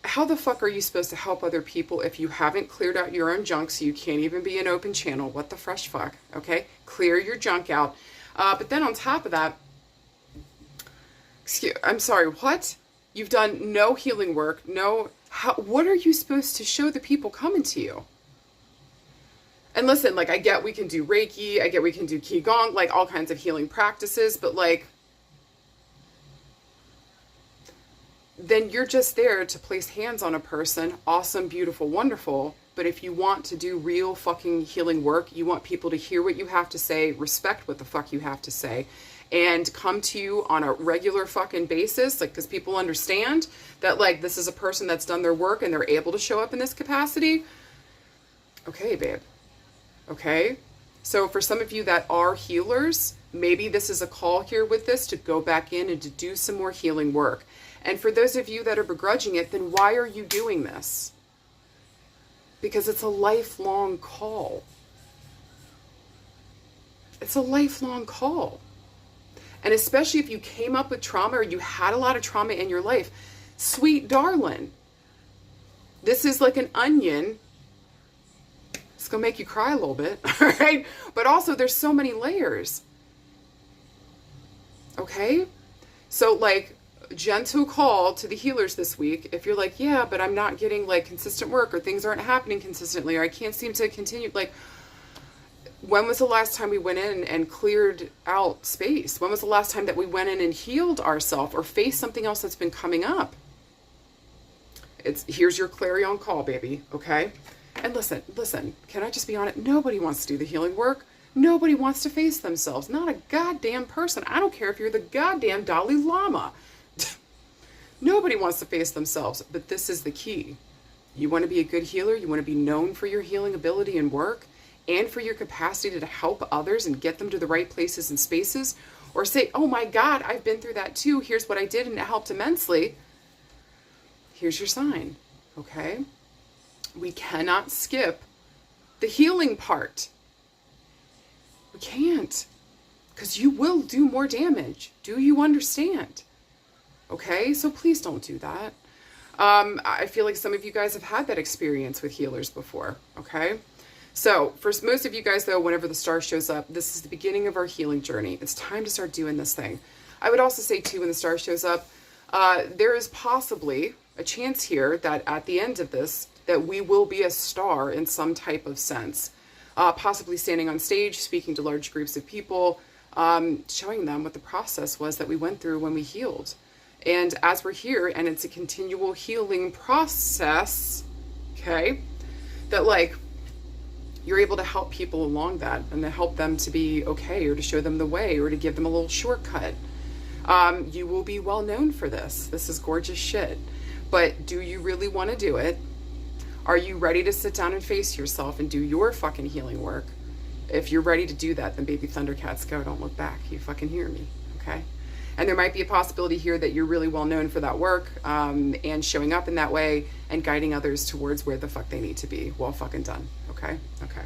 how the fuck are you supposed to help other people if you haven't cleared out your own junk so you can't even be an open channel? What the fresh fuck, okay? Clear your junk out. But then on top of that, I'm sorry, what? You've done no healing work, what are you supposed to show the people coming to you? And listen, like, I get we can do Reiki, I get we can do Qigong, like all kinds of healing practices, but like, then you're just there to place hands on a person, awesome, beautiful, wonderful. But if you want to do real fucking healing work, you want people to hear what you have to say, respect what the fuck you have to say, and come to you on a regular fucking basis, like, because people understand that, like, this is a person that's done their work and they're able to show up in this capacity. Okay, babe. Okay? So for some of you that are healers, maybe this is a call here with this to go back in and to do some more healing work. And for those of you that are begrudging it, then why are you doing this? Because it's a lifelong call. It's a lifelong call. And especially if you came up with trauma or you had a lot of trauma in your life, sweet darling, this is like an onion. It's going to make you cry a little bit, all right? But also there's so many layers. Okay? So like, gentle call to the healers this week. If you're like, yeah, but I'm not getting like consistent work, or things aren't happening consistently, or I can't seem to continue, like, when was the last time we went in and cleared out space? When was the last time that we went in and healed ourselves or faced something else that's been coming up? Here's your clarion call, baby, okay? And listen, can I just be honest? Nobody wants to do the healing work. Nobody wants to face themselves. Not a goddamn person. I don't care if you're the goddamn Dalai Lama. Nobody wants to face themselves, but this is the key. You want to be a good healer. You want to be known for your healing ability and work, and for your capacity to help others and get them to the right places and spaces, or say, oh my God, I've been through that too. Here's what I did and it helped immensely. Here's your sign, okay? We cannot skip the healing part. We can't, because you will do more damage. Do you understand? Okay, so please don't do that. I feel like some of you guys have had that experience with healers before, okay? So for most of you guys, though, whenever the star shows up, this is the beginning of our healing journey. It's time to start doing this thing. I would also say, too, when the star shows up, there is possibly a chance here that at the end of this, that we will be a star in some type of sense. Possibly standing on stage, speaking to large groups of people, showing them what the process was that we went through when we healed. And as we're here, and it's a continual healing process, okay, that like, you're able to help people along that and to help them to be okay, or to show them the way, or to give them a little shortcut. You will be well known for this. This is gorgeous shit. But do you really want to do it? Are you ready to sit down and face yourself and do your fucking healing work? If you're ready to do that, then baby Thundercats, go. Don't look back. You fucking hear me, okay? And there might be a possibility here that you're really well known for that work, and showing up in that way and guiding others towards where the fuck they need to be. Well fucking done, okay? Okay.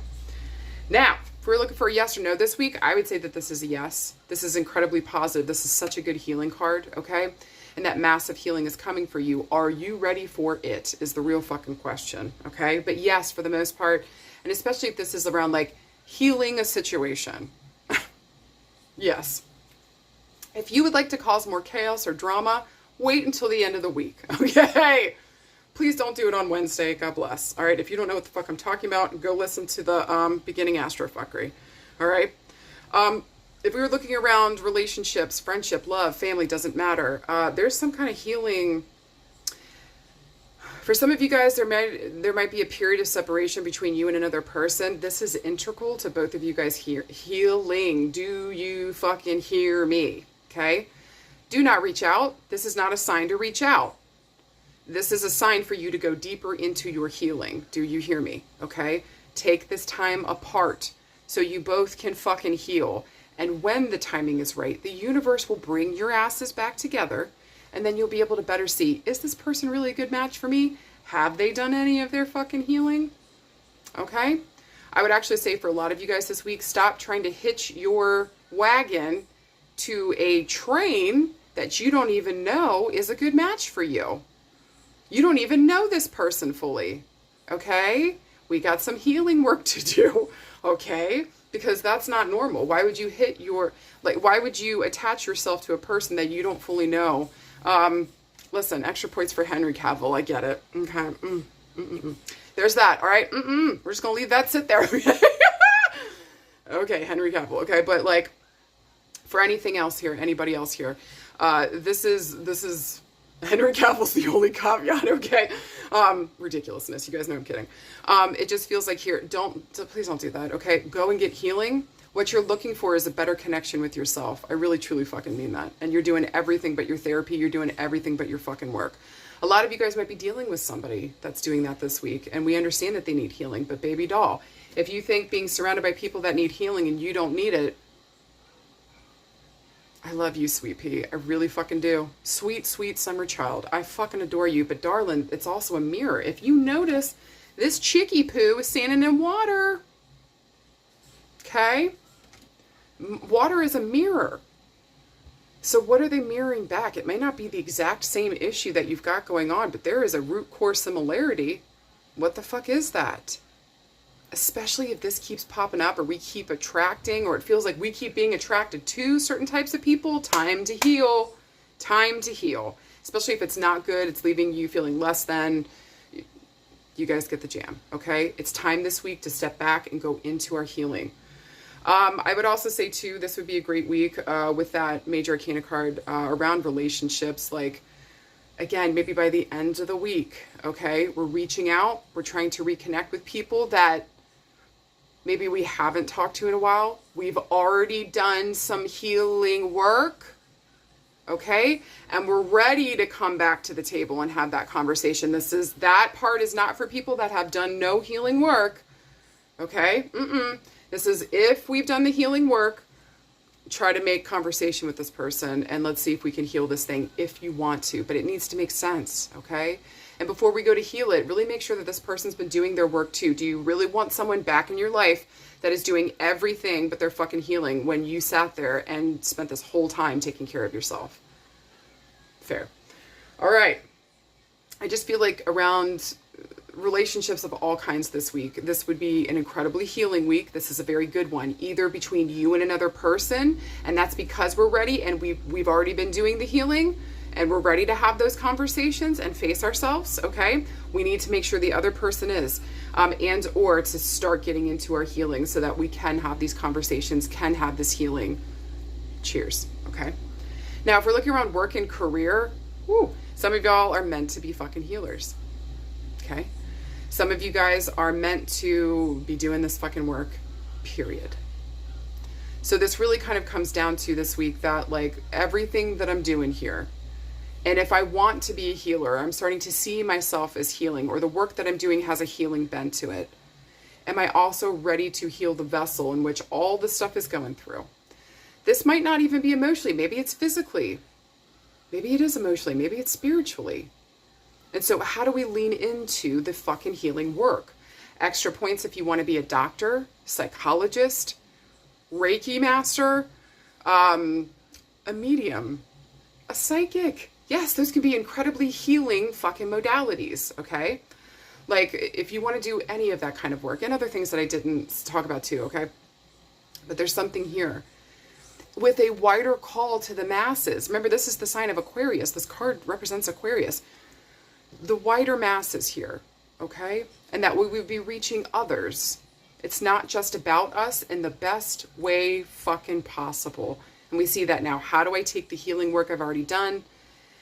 Now, if we're looking for a yes or no this week, I would say that this is a yes. This is incredibly positive. This is such a good healing card, okay? And that massive healing is coming for you. Are you ready for it is the real fucking question, okay? But yes, for the most part, and especially if this is around like healing a situation. Yes. If you would like to cause more chaos or drama, wait until the end of the week, okay? Please don't do it on Wednesday, God bless. All right, if you don't know what the fuck I'm talking about, go listen to the beginning Astrofuckery, all right? If we were looking around relationships, friendship, love, family, doesn't matter. There's some kind of healing. For some of you guys, there might be a period of separation between you and another person. This is integral to both of you guys healing. Do you fucking hear me? Okay? Do not reach out. This is not a sign to reach out. This is a sign for you to go deeper into your healing. Do you hear me? Okay? Take this time apart so you both can fucking heal. And when the timing is right, the universe will bring your asses back together, and then you'll be able to better see, is this person really a good match for me? Have they done any of their fucking healing? Okay? I would actually say for a lot of you guys this week, stop trying to hitch your wagon to a train that you don't even know is a good match for you. You don't even know this person fully. Okay? We got some healing work to do. Okay? Because that's not normal. Why would you why would you attach yourself to a person that you don't fully know? Listen, extra points for Henry Cavill. I get it. Okay. There's that. All right. We're just going to leave that sit there. Okay. Henry Cavill. Okay. But like for anything else here, anybody else here, this is Henry Cavill's the only caveat. Okay. Ridiculousness. You guys know I'm kidding. It just feels like here, please don't do that. Okay. Go and get healing. What you're looking for is a better connection with yourself. I really, truly fucking mean that. And you're doing everything but your therapy. You're doing everything but your fucking work. A lot of you guys might be dealing with somebody that's doing that this week. And we understand that they need healing. But baby doll, if you think being surrounded by people that need healing and you don't need it, I love you, sweet pea. I really fucking do. Sweet, sweet summer child. I fucking adore you. But darling, it's also a mirror. If you notice, this chickie poo is standing in water. Okay? Water is a mirror. So what are they mirroring back? It may not be the exact same issue that you've got going on, but there is a root core similarity. What the fuck is that? Especially if this keeps popping up, or we keep attracting, or it feels like we keep being attracted to certain types of people. Time to heal. Time to heal. Especially if it's not good, it's leaving you feeling less than. You guys get the jam, okay? It's time this week to step back and go into our healing. I would also say too, this would be a great week with that major arcana card around relationships. Like, again, maybe by the end of the week, okay? We're reaching out. We're trying to reconnect with people that maybe we haven't talked to in a while. We've already done some healing work, okay? And we're ready to come back to the table and have that conversation. That part is not for people that have done no healing work, okay? This is if we've done the healing work, try to make conversation with this person and let's see if we can heal this thing if you want to, but it needs to make sense, okay? And before we go to heal it, really make sure that this person's been doing their work too. Do you really want someone back in your life that is doing everything but they're fucking healing when you sat there and spent this whole time taking care of yourself? Fair. All right. I just feel like around relationships of all kinds this week, this would be an incredibly healing week. This is a very good one, either between you and another person, and that's because we're ready and we've already been doing the healing, and we're ready to have those conversations and face ourselves, okay, we need to make sure the other person is, and or to start getting into our healing so that we can have these conversations, can have this healing. Cheers, okay? Now, if we're looking around work and career, some of y'all are meant to be fucking healers, okay? Some of you guys are meant to be doing this fucking work, period. So this really kind of comes down to this week that like everything that I'm doing here, and if I want to be a healer, I'm starting to see myself as healing, or the work that I'm doing has a healing bent to it. Am I also ready to heal the vessel in which all the stuff is going through? This might not even be emotionally. Maybe it's physically. Maybe it is emotionally. Maybe it's spiritually. And so how do we lean into the fucking healing work? Extra points if you want to be a doctor, psychologist, Reiki master, a medium, a psychic. Yes, those can be incredibly healing fucking modalities, okay? Like if you want to do any of that kind of work, and other things that I didn't talk about too, okay? But there's something here with a wider call to the masses. Remember, this is the sign of Aquarius. This card represents Aquarius. The wider masses here, okay? And that we would be reaching others. It's not just about us in the best way fucking possible. And we see that now. How do I take the healing work I've already done?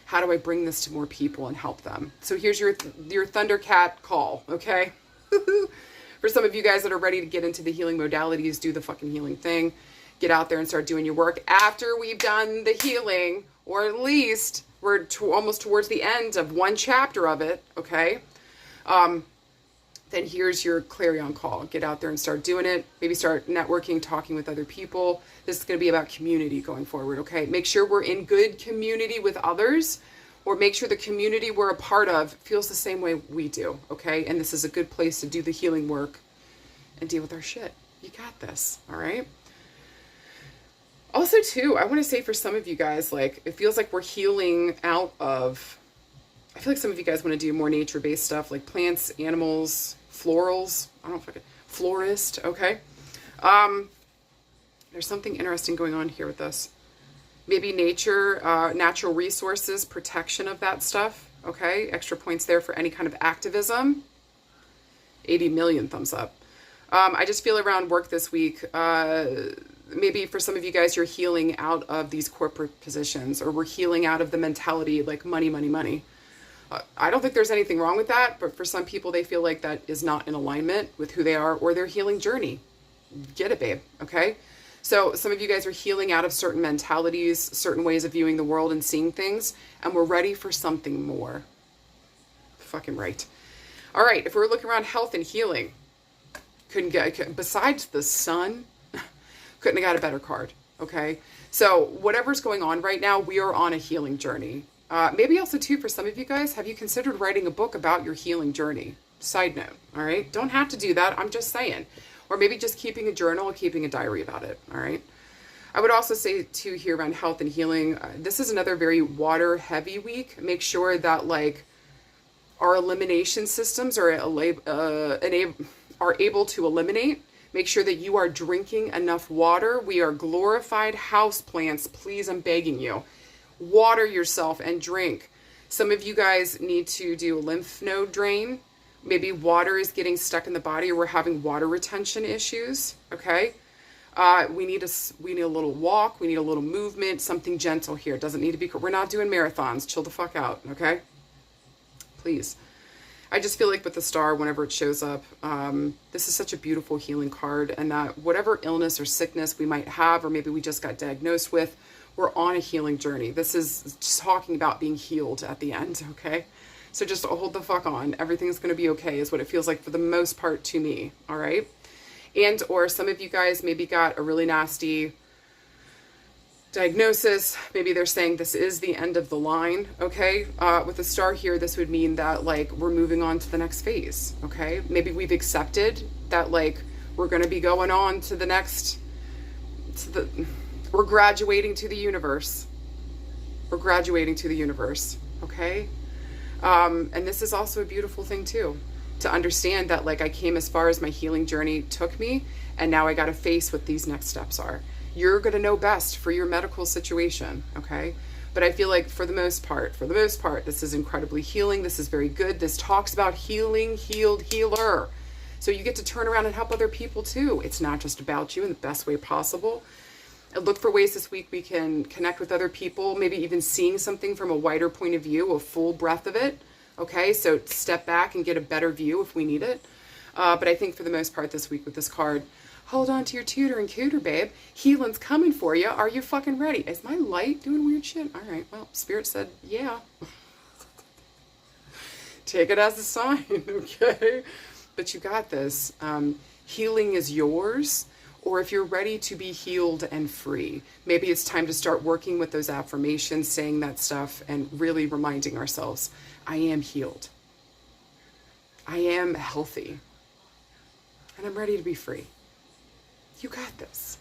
How do I bring this to more people and help them? So here's your Thundercat call, okay? For some of you guys that are ready to get into the healing modalities, do the fucking healing thing. Get out there and start doing your work after we've done the healing, or at least we're almost towards the end of one chapter of it, okay? Then here's your clarion call. Get out there and start doing it. Maybe start networking, talking with other people. This is going to be about community going forward, okay? Make sure we're in good community with others, or make sure the community we're a part of feels the same way we do, okay? And this is a good place to do the healing work and deal with our shit. You got this, all right? Also, too, I want to say for some of you guys, like, it feels like we're healing out of, I feel like some of you guys want to do more nature-based stuff, like plants, animals, florals. I don't know if I could, florist, okay? There's something interesting going on here with this. Maybe nature, natural resources, protection of that stuff, okay? Extra points there for any kind of activism. 80 million thumbs up. I just feel around work this week, maybe for some of you guys, you're healing out of these corporate positions, or we're healing out of the mentality like money, money, money. I don't think there's anything wrong with that, but for some people, they feel like that is not in alignment with who they are or their healing journey. Get it, babe, okay? So some of you guys are healing out of certain mentalities, certain ways of viewing the world and seeing things, and we're ready for something more. Fucking right. All right, if we're looking around health and healing, besides the sun, couldn't have got a better card, okay? So whatever's going on right now, we are on a healing journey. Maybe also too, for some of you guys, have you considered writing a book about your healing journey? Side note, all right? Don't have to do that, I'm just saying. Or maybe just keeping a journal or keeping a diary about it, all right? I would also say too here around health and healing, this is another very water heavy week. Make sure that like our elimination systems are able to eliminate. Make sure that you are drinking enough water. We are glorified house plants. Please, I'm begging you. Water yourself and drink. Some of you guys need to do a lymph node drain. Maybe water is getting stuck in the body, or we're having water retention issues, okay? We need a little walk. We need a little movement, something gentle here. It doesn't need to be, we're not doing marathons. Chill the fuck out, okay? Please. I just feel like with the star, whenever it shows up, this is such a beautiful healing card, and that whatever illness or sickness we might have, or maybe we just got diagnosed with, we're on a healing journey. This is just talking about being healed at the end, okay? So just hold the fuck on. Everything's going to be okay is what it feels like for the most part to me, all right? And or some of you guys maybe got a really nasty diagnosis. Maybe they're saying this is the end of the line, okay? With the star here, this would mean that like we're moving on to the next phase, okay? Maybe we've accepted that like we're going to be going on to the next, we're graduating to the universe. We're graduating to the universe, okay? And this is also a beautiful thing too, to understand that like I came as far as my healing journey took me, and now I got to face what these next steps are. You're going to know best for your medical situation, okay? But I feel like for the most part, this is incredibly healing. This is very good. This talks about healing, healed, healer. So you get to turn around and help other people too. It's not just about you in the best way possible. And look for ways this week we can connect with other people, maybe even seeing something from a wider point of view, a full breadth of it. Okay, so step back and get a better view if we need it. But I think for the most part this week with this card, hold on to your tutor and cooter, babe. Healing's coming for you. Are you fucking ready? Is my light doing weird shit? All right, well, Spirit said, yeah. Take it as a sign, okay? But you got this. Healing is yours. Or if you're ready to be healed and free, maybe it's time to start working with those affirmations, saying that stuff, and really reminding ourselves, I am healed. I am healthy. And I'm ready to be free. You got this.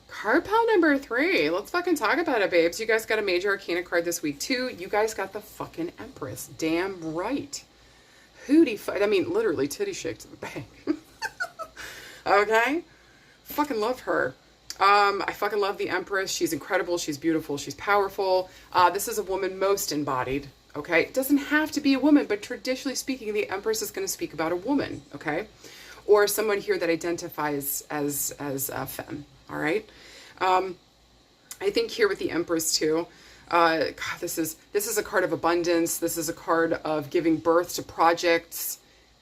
Card pile number 3. Let's fucking talk about it, babes. You guys got a major arcana card this week, too. You guys got the fucking Empress. Damn right. I mean, literally titty shake to the bank. Okay? Fucking love her. I fucking love the Empress. She's incredible. She's beautiful. She's powerful. This is a woman most embodied. Okay? It doesn't have to be a woman, but traditionally speaking, the Empress is going to speak about a woman. Okay? Or someone here that identifies as a femme. All right? I think here with the Empress too, God, this is a card of abundance. This is a card of giving birth to projects,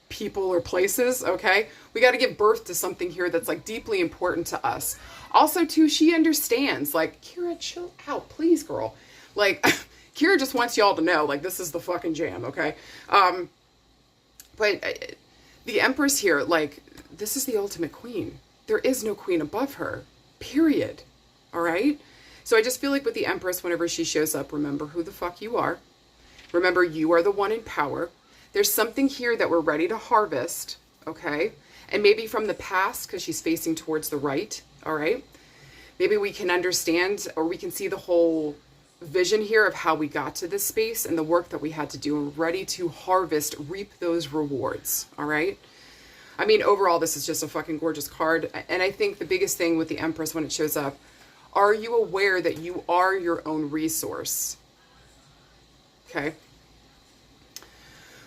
people, or places. Okay? We got to give birth to something here that's like deeply important to us. Also too, she understands, like, Kira, chill out, please, girl. Like, Kira just wants y'all to know, like, this is the fucking jam. Okay? But the Empress here, like, this is the ultimate queen. There is no queen above her, period. All right? So I just feel like with the Empress, whenever she shows up, remember who the fuck you are. Remember, you are the one in power. There's something here that we're ready to harvest, okay? And maybe from the past, because she's facing towards the right, all right? Maybe we can understand, or we can see the whole vision here of how we got to this space and the work that we had to do, and we're ready to harvest, reap those rewards, all right? I mean, overall, this is just a fucking gorgeous card. And I think the biggest thing with the Empress when it shows up, are you aware that you are your own resource? Okay.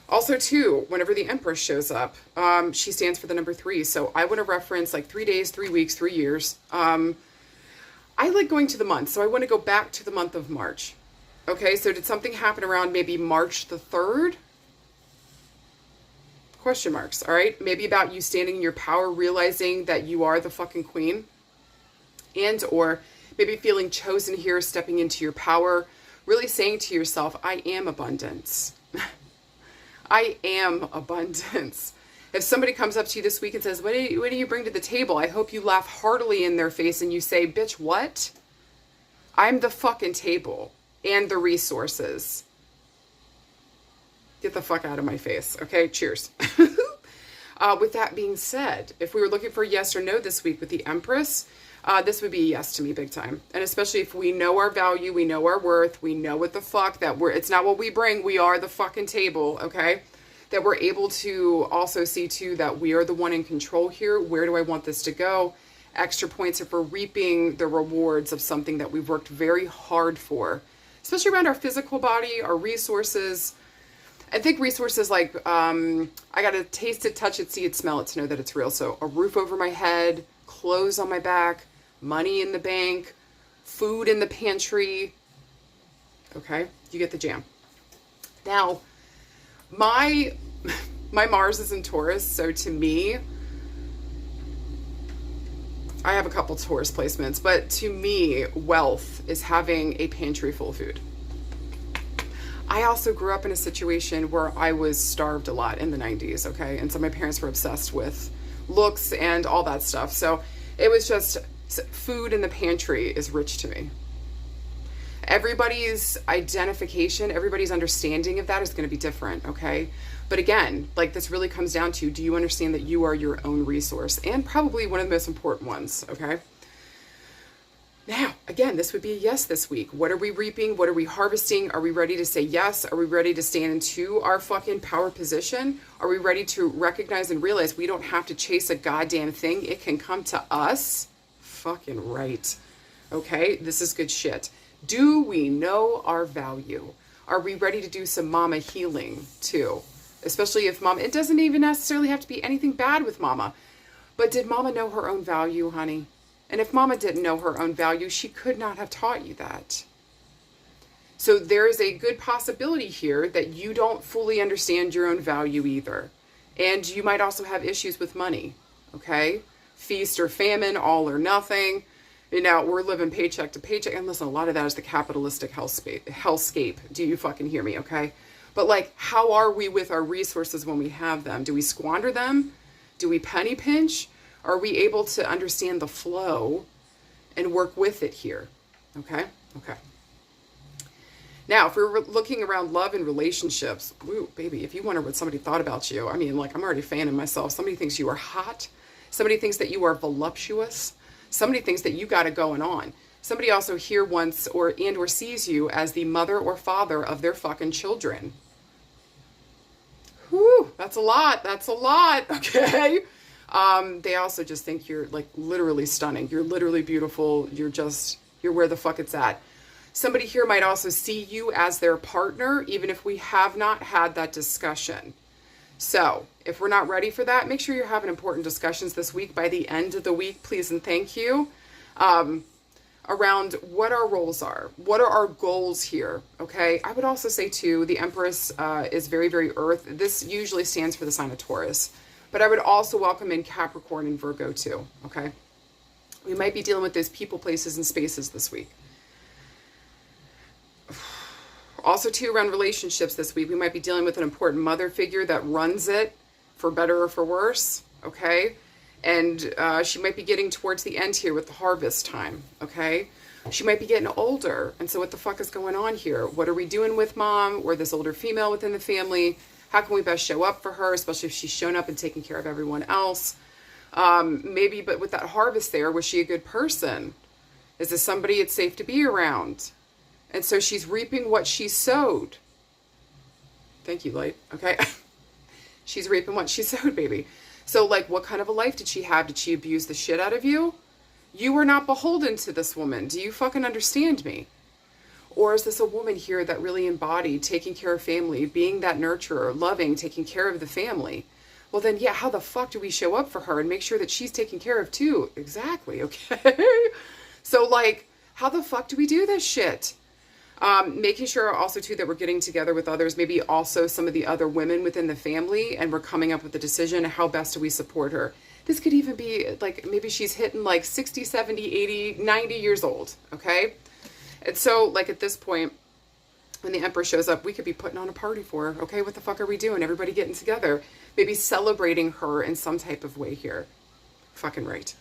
Also, too, whenever the Empress shows up, she stands for the number 3. So I want to reference like 3 days, 3 weeks, 3 years. I like going to the month. So I want to go back to the month of March. Okay, so did something happen around maybe March the 3rd? Question marks, all right? Maybe about you standing in your power, realizing that you are the fucking queen. And or maybe feeling chosen here, stepping into your power, really saying to yourself, I am abundance. I am abundance. If somebody comes up to you this week and says, what do you bring to the table? I hope you laugh heartily in their face and you say, bitch, what? I'm the fucking table and the resources. Get the fuck out of my face. Okay, cheers. With that being said, if we were looking for a yes or no this week with the Empress, this would be a yes to me big time. And especially if we know our value, we know our worth, we know what the fuck that it's not what we bring, we are the fucking table, okay? That we're able to also see too that we are the one in control here. Where do I want this to go? Extra points if we're reaping the rewards of something that we've worked very hard for, especially around our physical body, our resources. I think resources like, I got to taste it, touch it, see it, smell it to know that it's real. So a roof over my head, clothes on my back, money in the bank, food in the pantry. Okay, you get the jam. Now, my Mars is in Taurus, so to me, I have a couple Taurus placements, but to me, wealth is having a pantry full of food. I also grew up in a situation where I was starved a lot in the 90s, okay? And so my parents were obsessed with looks and all that stuff. So it was just, food in the pantry is rich to me. Everybody's identification, everybody's understanding of that is going to be different, okay? But again, like this really comes down to, do you understand that you are your own resource? And probably one of the most important ones, okay? Now, again, this would be a yes this week. What are we reaping? What are we harvesting? Are we ready to say yes? Are we ready to stand into our fucking power position? Are we ready to recognize and realize we don't have to chase a goddamn thing? It can come to us. Fucking right. Okay, this is good shit. Do we know our value? Are we ready to do some mama healing too? Especially if mama, it doesn't even necessarily have to be anything bad with mama. But did mama know her own value, honey? And if mama didn't know her own value, she could not have taught you that. So there is a good possibility here that you don't fully understand your own value either. And you might also have issues with money, okay? Feast or famine, all or nothing. You know, we're living paycheck to paycheck. And listen, a lot of that is the capitalistic hellscape. Do you fucking hear me, okay? But like, how are we with our resources when we have them? Do we squander them? Do we penny pinch? Are we able to understand the flow and work with it here? Okay? Okay. Now, if we're looking around love and relationships, woo, baby, if you wonder what somebody thought about you, I mean, like, I'm already fanning myself. Somebody thinks you are hot. Somebody thinks that you are voluptuous. Somebody thinks that you got it going on. Somebody also here wants or sees you as the mother or father of their fucking children. Whew, that's a lot. That's a lot. Okay. They also just think you're like literally stunning. You're literally beautiful. You're where the fuck it's at. Somebody here might also see you as their partner, even if we have not had that discussion. So if we're not ready for that, make sure you're having important discussions this week by the end of the week, please and thank you, around what our roles are. What are our goals here, okay? I would also say, too, the Empress is very, very Earth. This usually stands for the sign of Taurus. But I would also welcome in Capricorn and Virgo, too, okay? We might be dealing with those people, places, and spaces this week. Also, too, around relationships this week, we might be dealing with an important mother figure that runs it, for better or for worse, okay? And she might be getting towards the end here with the harvest time, okay? She might be getting older. And so what the fuck is going on here? What are we doing with mom or this older female within the family? How can we best show up for her, especially if she's shown up and taken care of everyone else? Maybe, but with that harvest there, was she a good person? Is this somebody it's safe to be around? And so she's reaping what she sowed. Thank you, light. Okay. She's reaping what she sowed, baby. So, like, what kind of a life did she have? Did she abuse the shit out of you? You are not beholden to this woman. Do you fucking understand me? Or is this a woman here that really embodied taking care of family, being that nurturer, loving, taking care of the family? Well, then, yeah, how the fuck do we show up for her and make sure that she's taken care of too? Exactly, okay? So, like, how the fuck do we do this shit? Making sure also, too, that we're getting together with others, maybe also some of the other women within the family, and we're coming up with a decision, how best do we support her? This could even be, like, maybe she's hitting, like, 60, 70, 80, 90 years old, okay? And so, like, at this point, when the Emperor shows up, we could be putting on a party for her, okay? What the fuck are we doing? Everybody getting together. Maybe celebrating her in some type of way here. Fucking right.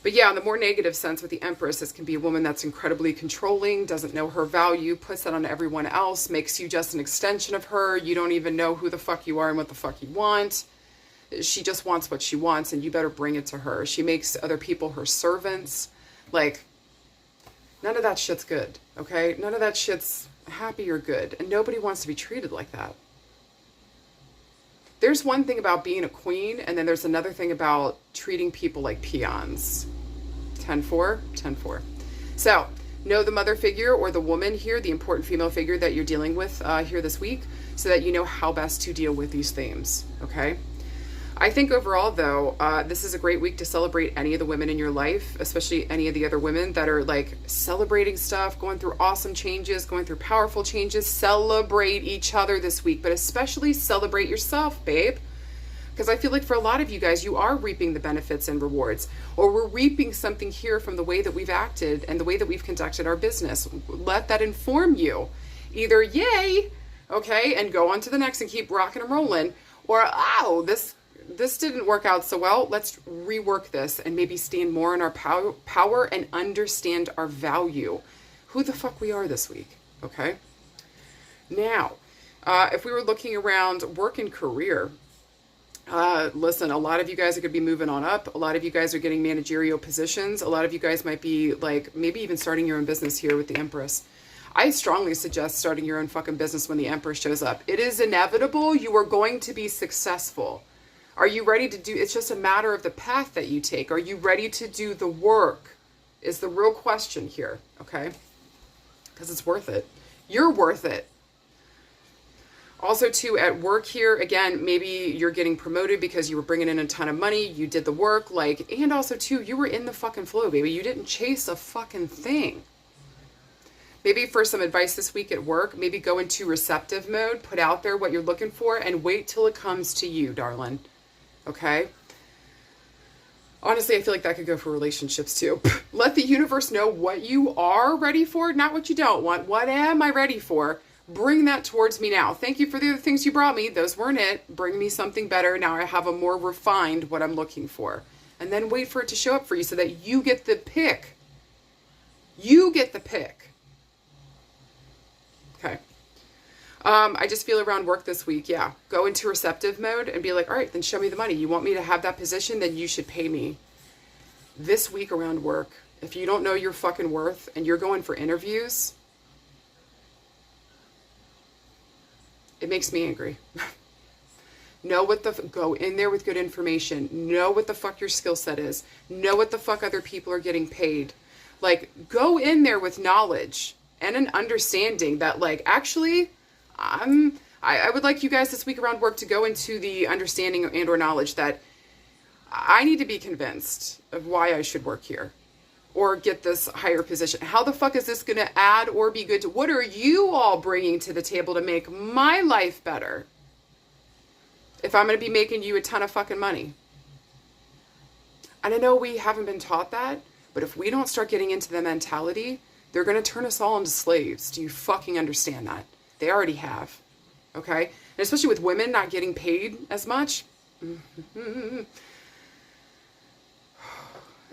But yeah, in the more negative sense with the Empress, this can be a woman that's incredibly controlling, doesn't know her value, puts that on everyone else, makes you just an extension of her. You don't even know who the fuck you are and what the fuck you want. She just wants what she wants, and you better bring it to her. She makes other people her servants. Like, none of that shit's good, okay? None of that shit's happy or good, and nobody wants to be treated like that. There's one thing about being a queen, and then there's another thing about treating people like peons. 10-4, 10-4. So, know the mother figure or the woman here, the important female figure that you're dealing with here this week, so that you know how best to deal with these themes, okay? I think overall, though, this is a great week to celebrate any of the women in your life, especially any of the other women that are, like, celebrating stuff, going through awesome changes, going through powerful changes. Celebrate each other this week, but especially celebrate yourself, babe. Because I feel like for a lot of you guys, you are reaping the benefits and rewards, or we're reaping something here from the way that we've acted and the way that we've conducted our business. Let that inform you. Either yay, okay, and go on to the next and keep rocking and rolling, or, oh, this didn't work out so well. Let's rework this and maybe stand more in our power and understand our value, who the fuck we are this week, okay? Now, if we were looking around work and career, listen, a lot of you guys are going to be moving on up. A lot of you guys are getting managerial positions. A lot of you guys might be, like, maybe even starting your own business here with the Empress. I strongly suggest starting your own fucking business when the Empress shows up. It is inevitable. You are going to be successful. Are you ready to do, it's just a matter of the path that you take. Are you ready to do the work is the real question here, okay? because it's worth it. You're worth it. Also, too, at work here, again, maybe you're getting promoted because you were bringing in a ton of money, you did the work, like, and also, too, you were in the fucking flow, baby. You didn't chase a fucking thing. Maybe for some advice this week at work, maybe go into receptive mode, put out there what you're looking for, and wait till it comes to you, darling. Okay? Honestly, I feel like that could go for relationships, too. Let the universe know what you are ready for, not what you don't want. What am I ready for? Bring that towards me now. Thank you for the other things you brought me. Those weren't it. Bring me something better. Now I have a more refined what I'm looking for. And then wait for it to show up for you so that you get the pick. You get the pick. Okay. I just feel around work this week, yeah. Go into receptive mode and be like, all right, then show me the money. You want me to have that position, then you should pay me. This week around work, if you don't know your fucking worth and you're going for interviews, it makes me angry. Know what go in there with good information. Know what the fuck your skill set is. Know what the fuck other people are getting paid. Like, go in there with knowledge and an understanding that, like, actually, I would like you guys this week around work to go into the understanding and or knowledge that I need to be convinced of why I should work here or get this higher position. How the fuck is this going to add or be good to, what are you all bringing to the table to make my life better? If I'm going to be making you a ton of fucking money. And I know we haven't been taught that, but if we don't start getting into the mentality, they're going to turn us all into slaves. Do you fucking understand that? They already have. Okay? And especially with women not getting paid as much.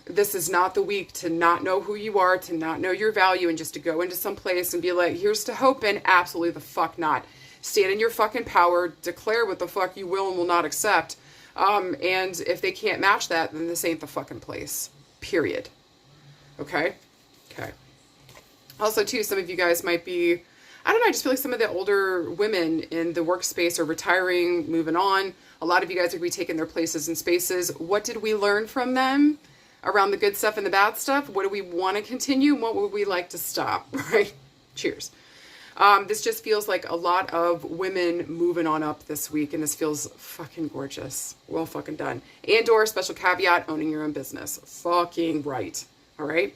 This is not the week to not know who you are, to not know your value, and just to go into some place and be like, here's to hoping. Absolutely the fuck not. Stand in your fucking power. Declare what the fuck you will and will not accept. And if they can't match that, then this ain't the fucking place. Period. Okay? Okay. Also, too, some of you guys might be, I don't know, I just feel like some of the older women in the workspace are retiring, moving on. A lot of you guys are going to be taking their places and spaces. What did we learn from them? Around the good stuff and the bad stuff? What do we want to continue? And what would we like to stop? Right? Cheers. This just feels like a lot of women moving on up this week, and this feels fucking gorgeous. Well fucking done. And or special caveat, owning your own business. Fucking right. All right?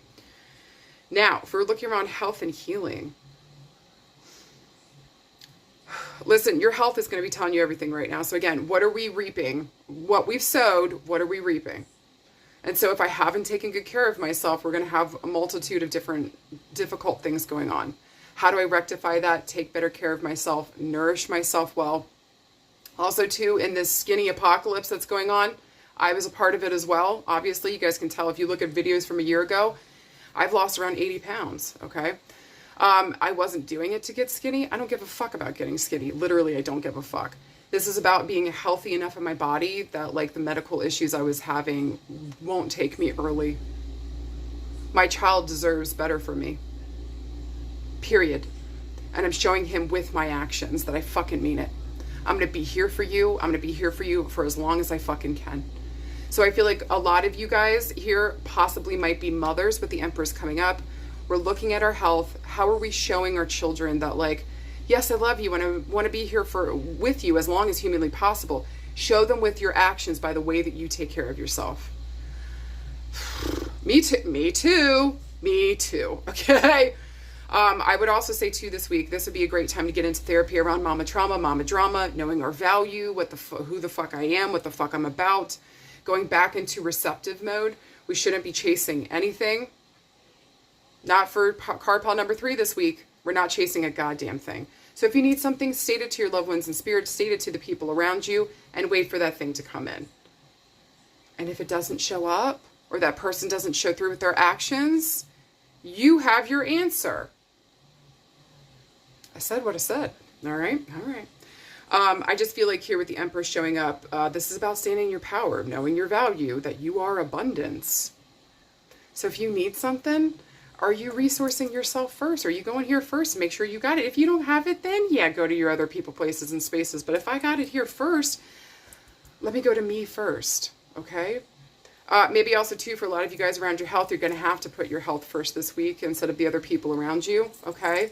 Now, if we're looking around health and healing, listen, your health is going to be telling you everything right now. So again, what are we reaping? What we've sowed, what are we reaping? And so if I haven't taken good care of myself, we're going to have a multitude of different difficult things going on. How do I rectify that? Take better care of myself, nourish myself well. Also, too, in this skinny apocalypse that's going on, I was a part of it as well. Obviously, you guys can tell if you look at videos from a year ago, I've lost around 80 pounds, okay? I wasn't doing it to get skinny. I don't give a fuck about getting skinny. Literally, I don't give a fuck. This is about being healthy enough in my body that, like, the medical issues I was having won't take me early. My child deserves better from me. Period. And I'm showing him with my actions that I fucking mean it. I'm going to be here for you. I'm going to be here for you for as long as I fucking can. So I feel like a lot of you guys here possibly might be mothers with the Empress coming up. We're looking at our health. How are we showing our children that, like, yes, I love you and I want to be here with you as long as humanly possible. Show them with your actions by the way that you take care of yourself. Me too. Me too. Me too. Okay. I would also say too this week, this would be a great time to get into therapy around mama trauma, mama drama, knowing our value, who the fuck I am, what the fuck I'm about, going back into receptive mode. We shouldn't be chasing anything. Not for card pile number 3 this week. We're not chasing a goddamn thing. So if you need something, state it to your loved ones in spirit, state it to the people around you, and wait for that thing to come in. And if it doesn't show up, or that person doesn't show through with their actions, you have your answer. I said what I said. All right? All right. I just feel like here with the Empress showing up, this is about standing in your power, knowing your value, that you are abundance. So if you need something, are you resourcing yourself first? Are you going here first to make sure you got it? If you don't have it, then yeah, go to your other people, places, and spaces. But if I got it here first, let me go to me first, okay? Maybe also, too, for a lot of you guys around your health, you're going to have to put your health first this week instead of the other people around you, okay?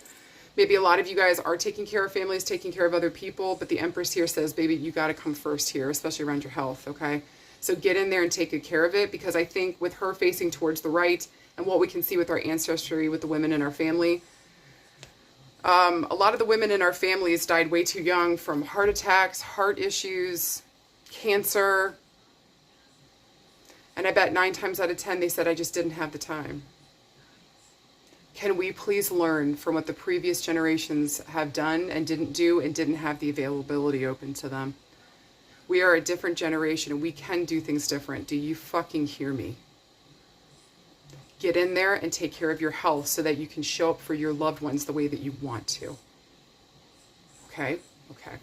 Maybe a lot of you guys are taking care of families, taking care of other people, but the Empress here says, baby, you got to come first here, especially around your health, okay? So get in there and take good care of it, because I think with her facing towards the right and what we can see with our ancestry, with the women in our family, a lot of the women in our families died way too young from heart attacks, heart issues, cancer. And I bet 9 times out of 10, they said, I just didn't have the time. Can we please learn from what the previous generations have done and didn't do and didn't have the availability open to them? We are a different generation and we can do things different. Do you fucking hear me? Get in there and take care of your health so that you can show up for your loved ones the way that you want to. Okay? Okay.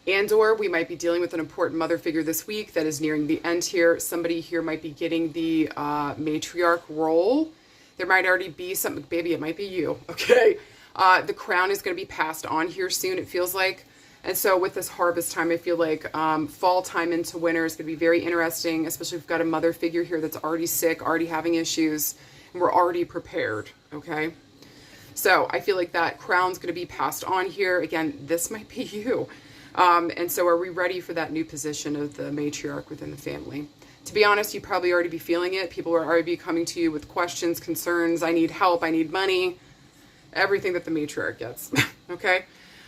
And or we might be dealing with an important mother figure this week that is nearing the end here. Somebody here might be getting the matriarch role. There might already be something, baby, it might be you, okay? The crown is going to be passed on here soon, it feels like. And so with this harvest time, I feel like fall time into winter is going to be very interesting, especially if we've got a mother figure here that's already sick, already having issues, and we're already prepared, okay? So I feel like that crown's going to be passed on here. Again, this might be you. And so are we ready for that new position of the matriarch within the family? To be honest, you probably already be feeling it. People are already coming to you with questions, concerns. I need help. I need money. Everything that the matriarch gets. Okay?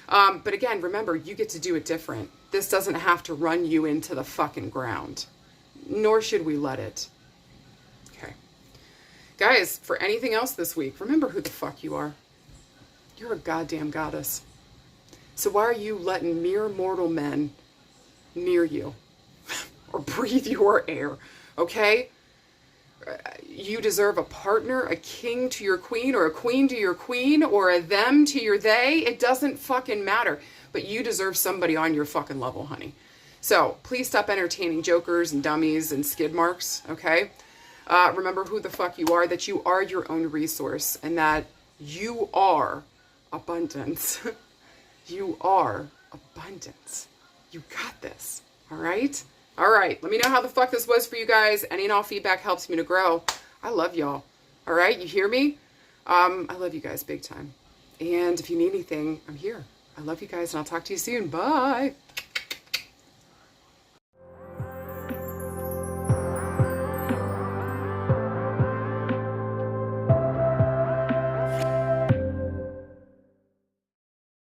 But again, remember, you get to do it different. This doesn't have to run you into the fucking ground. Nor should we let it. Okay. Guys, for anything else this week, remember who the fuck you are. You're a goddamn goddess. So why are you letting mere mortal men near you or breathe your air, okay? You deserve a partner, a king to your queen, or a queen to your queen, or a them to your they. It doesn't fucking matter, but you deserve somebody on your fucking level, honey. So please stop entertaining jokers and dummies and skid marks, okay? Remember who the fuck you are, that you are your own resource, and that you are abundance. You are abundance. You got this. All right? All right. Let me know how the fuck this was for you guys. Any and all feedback helps me to grow. I love y'all. All right? You hear me? I love you guys big time. And if you need anything, I'm here. I love you guys, and I'll talk to you soon. Bye.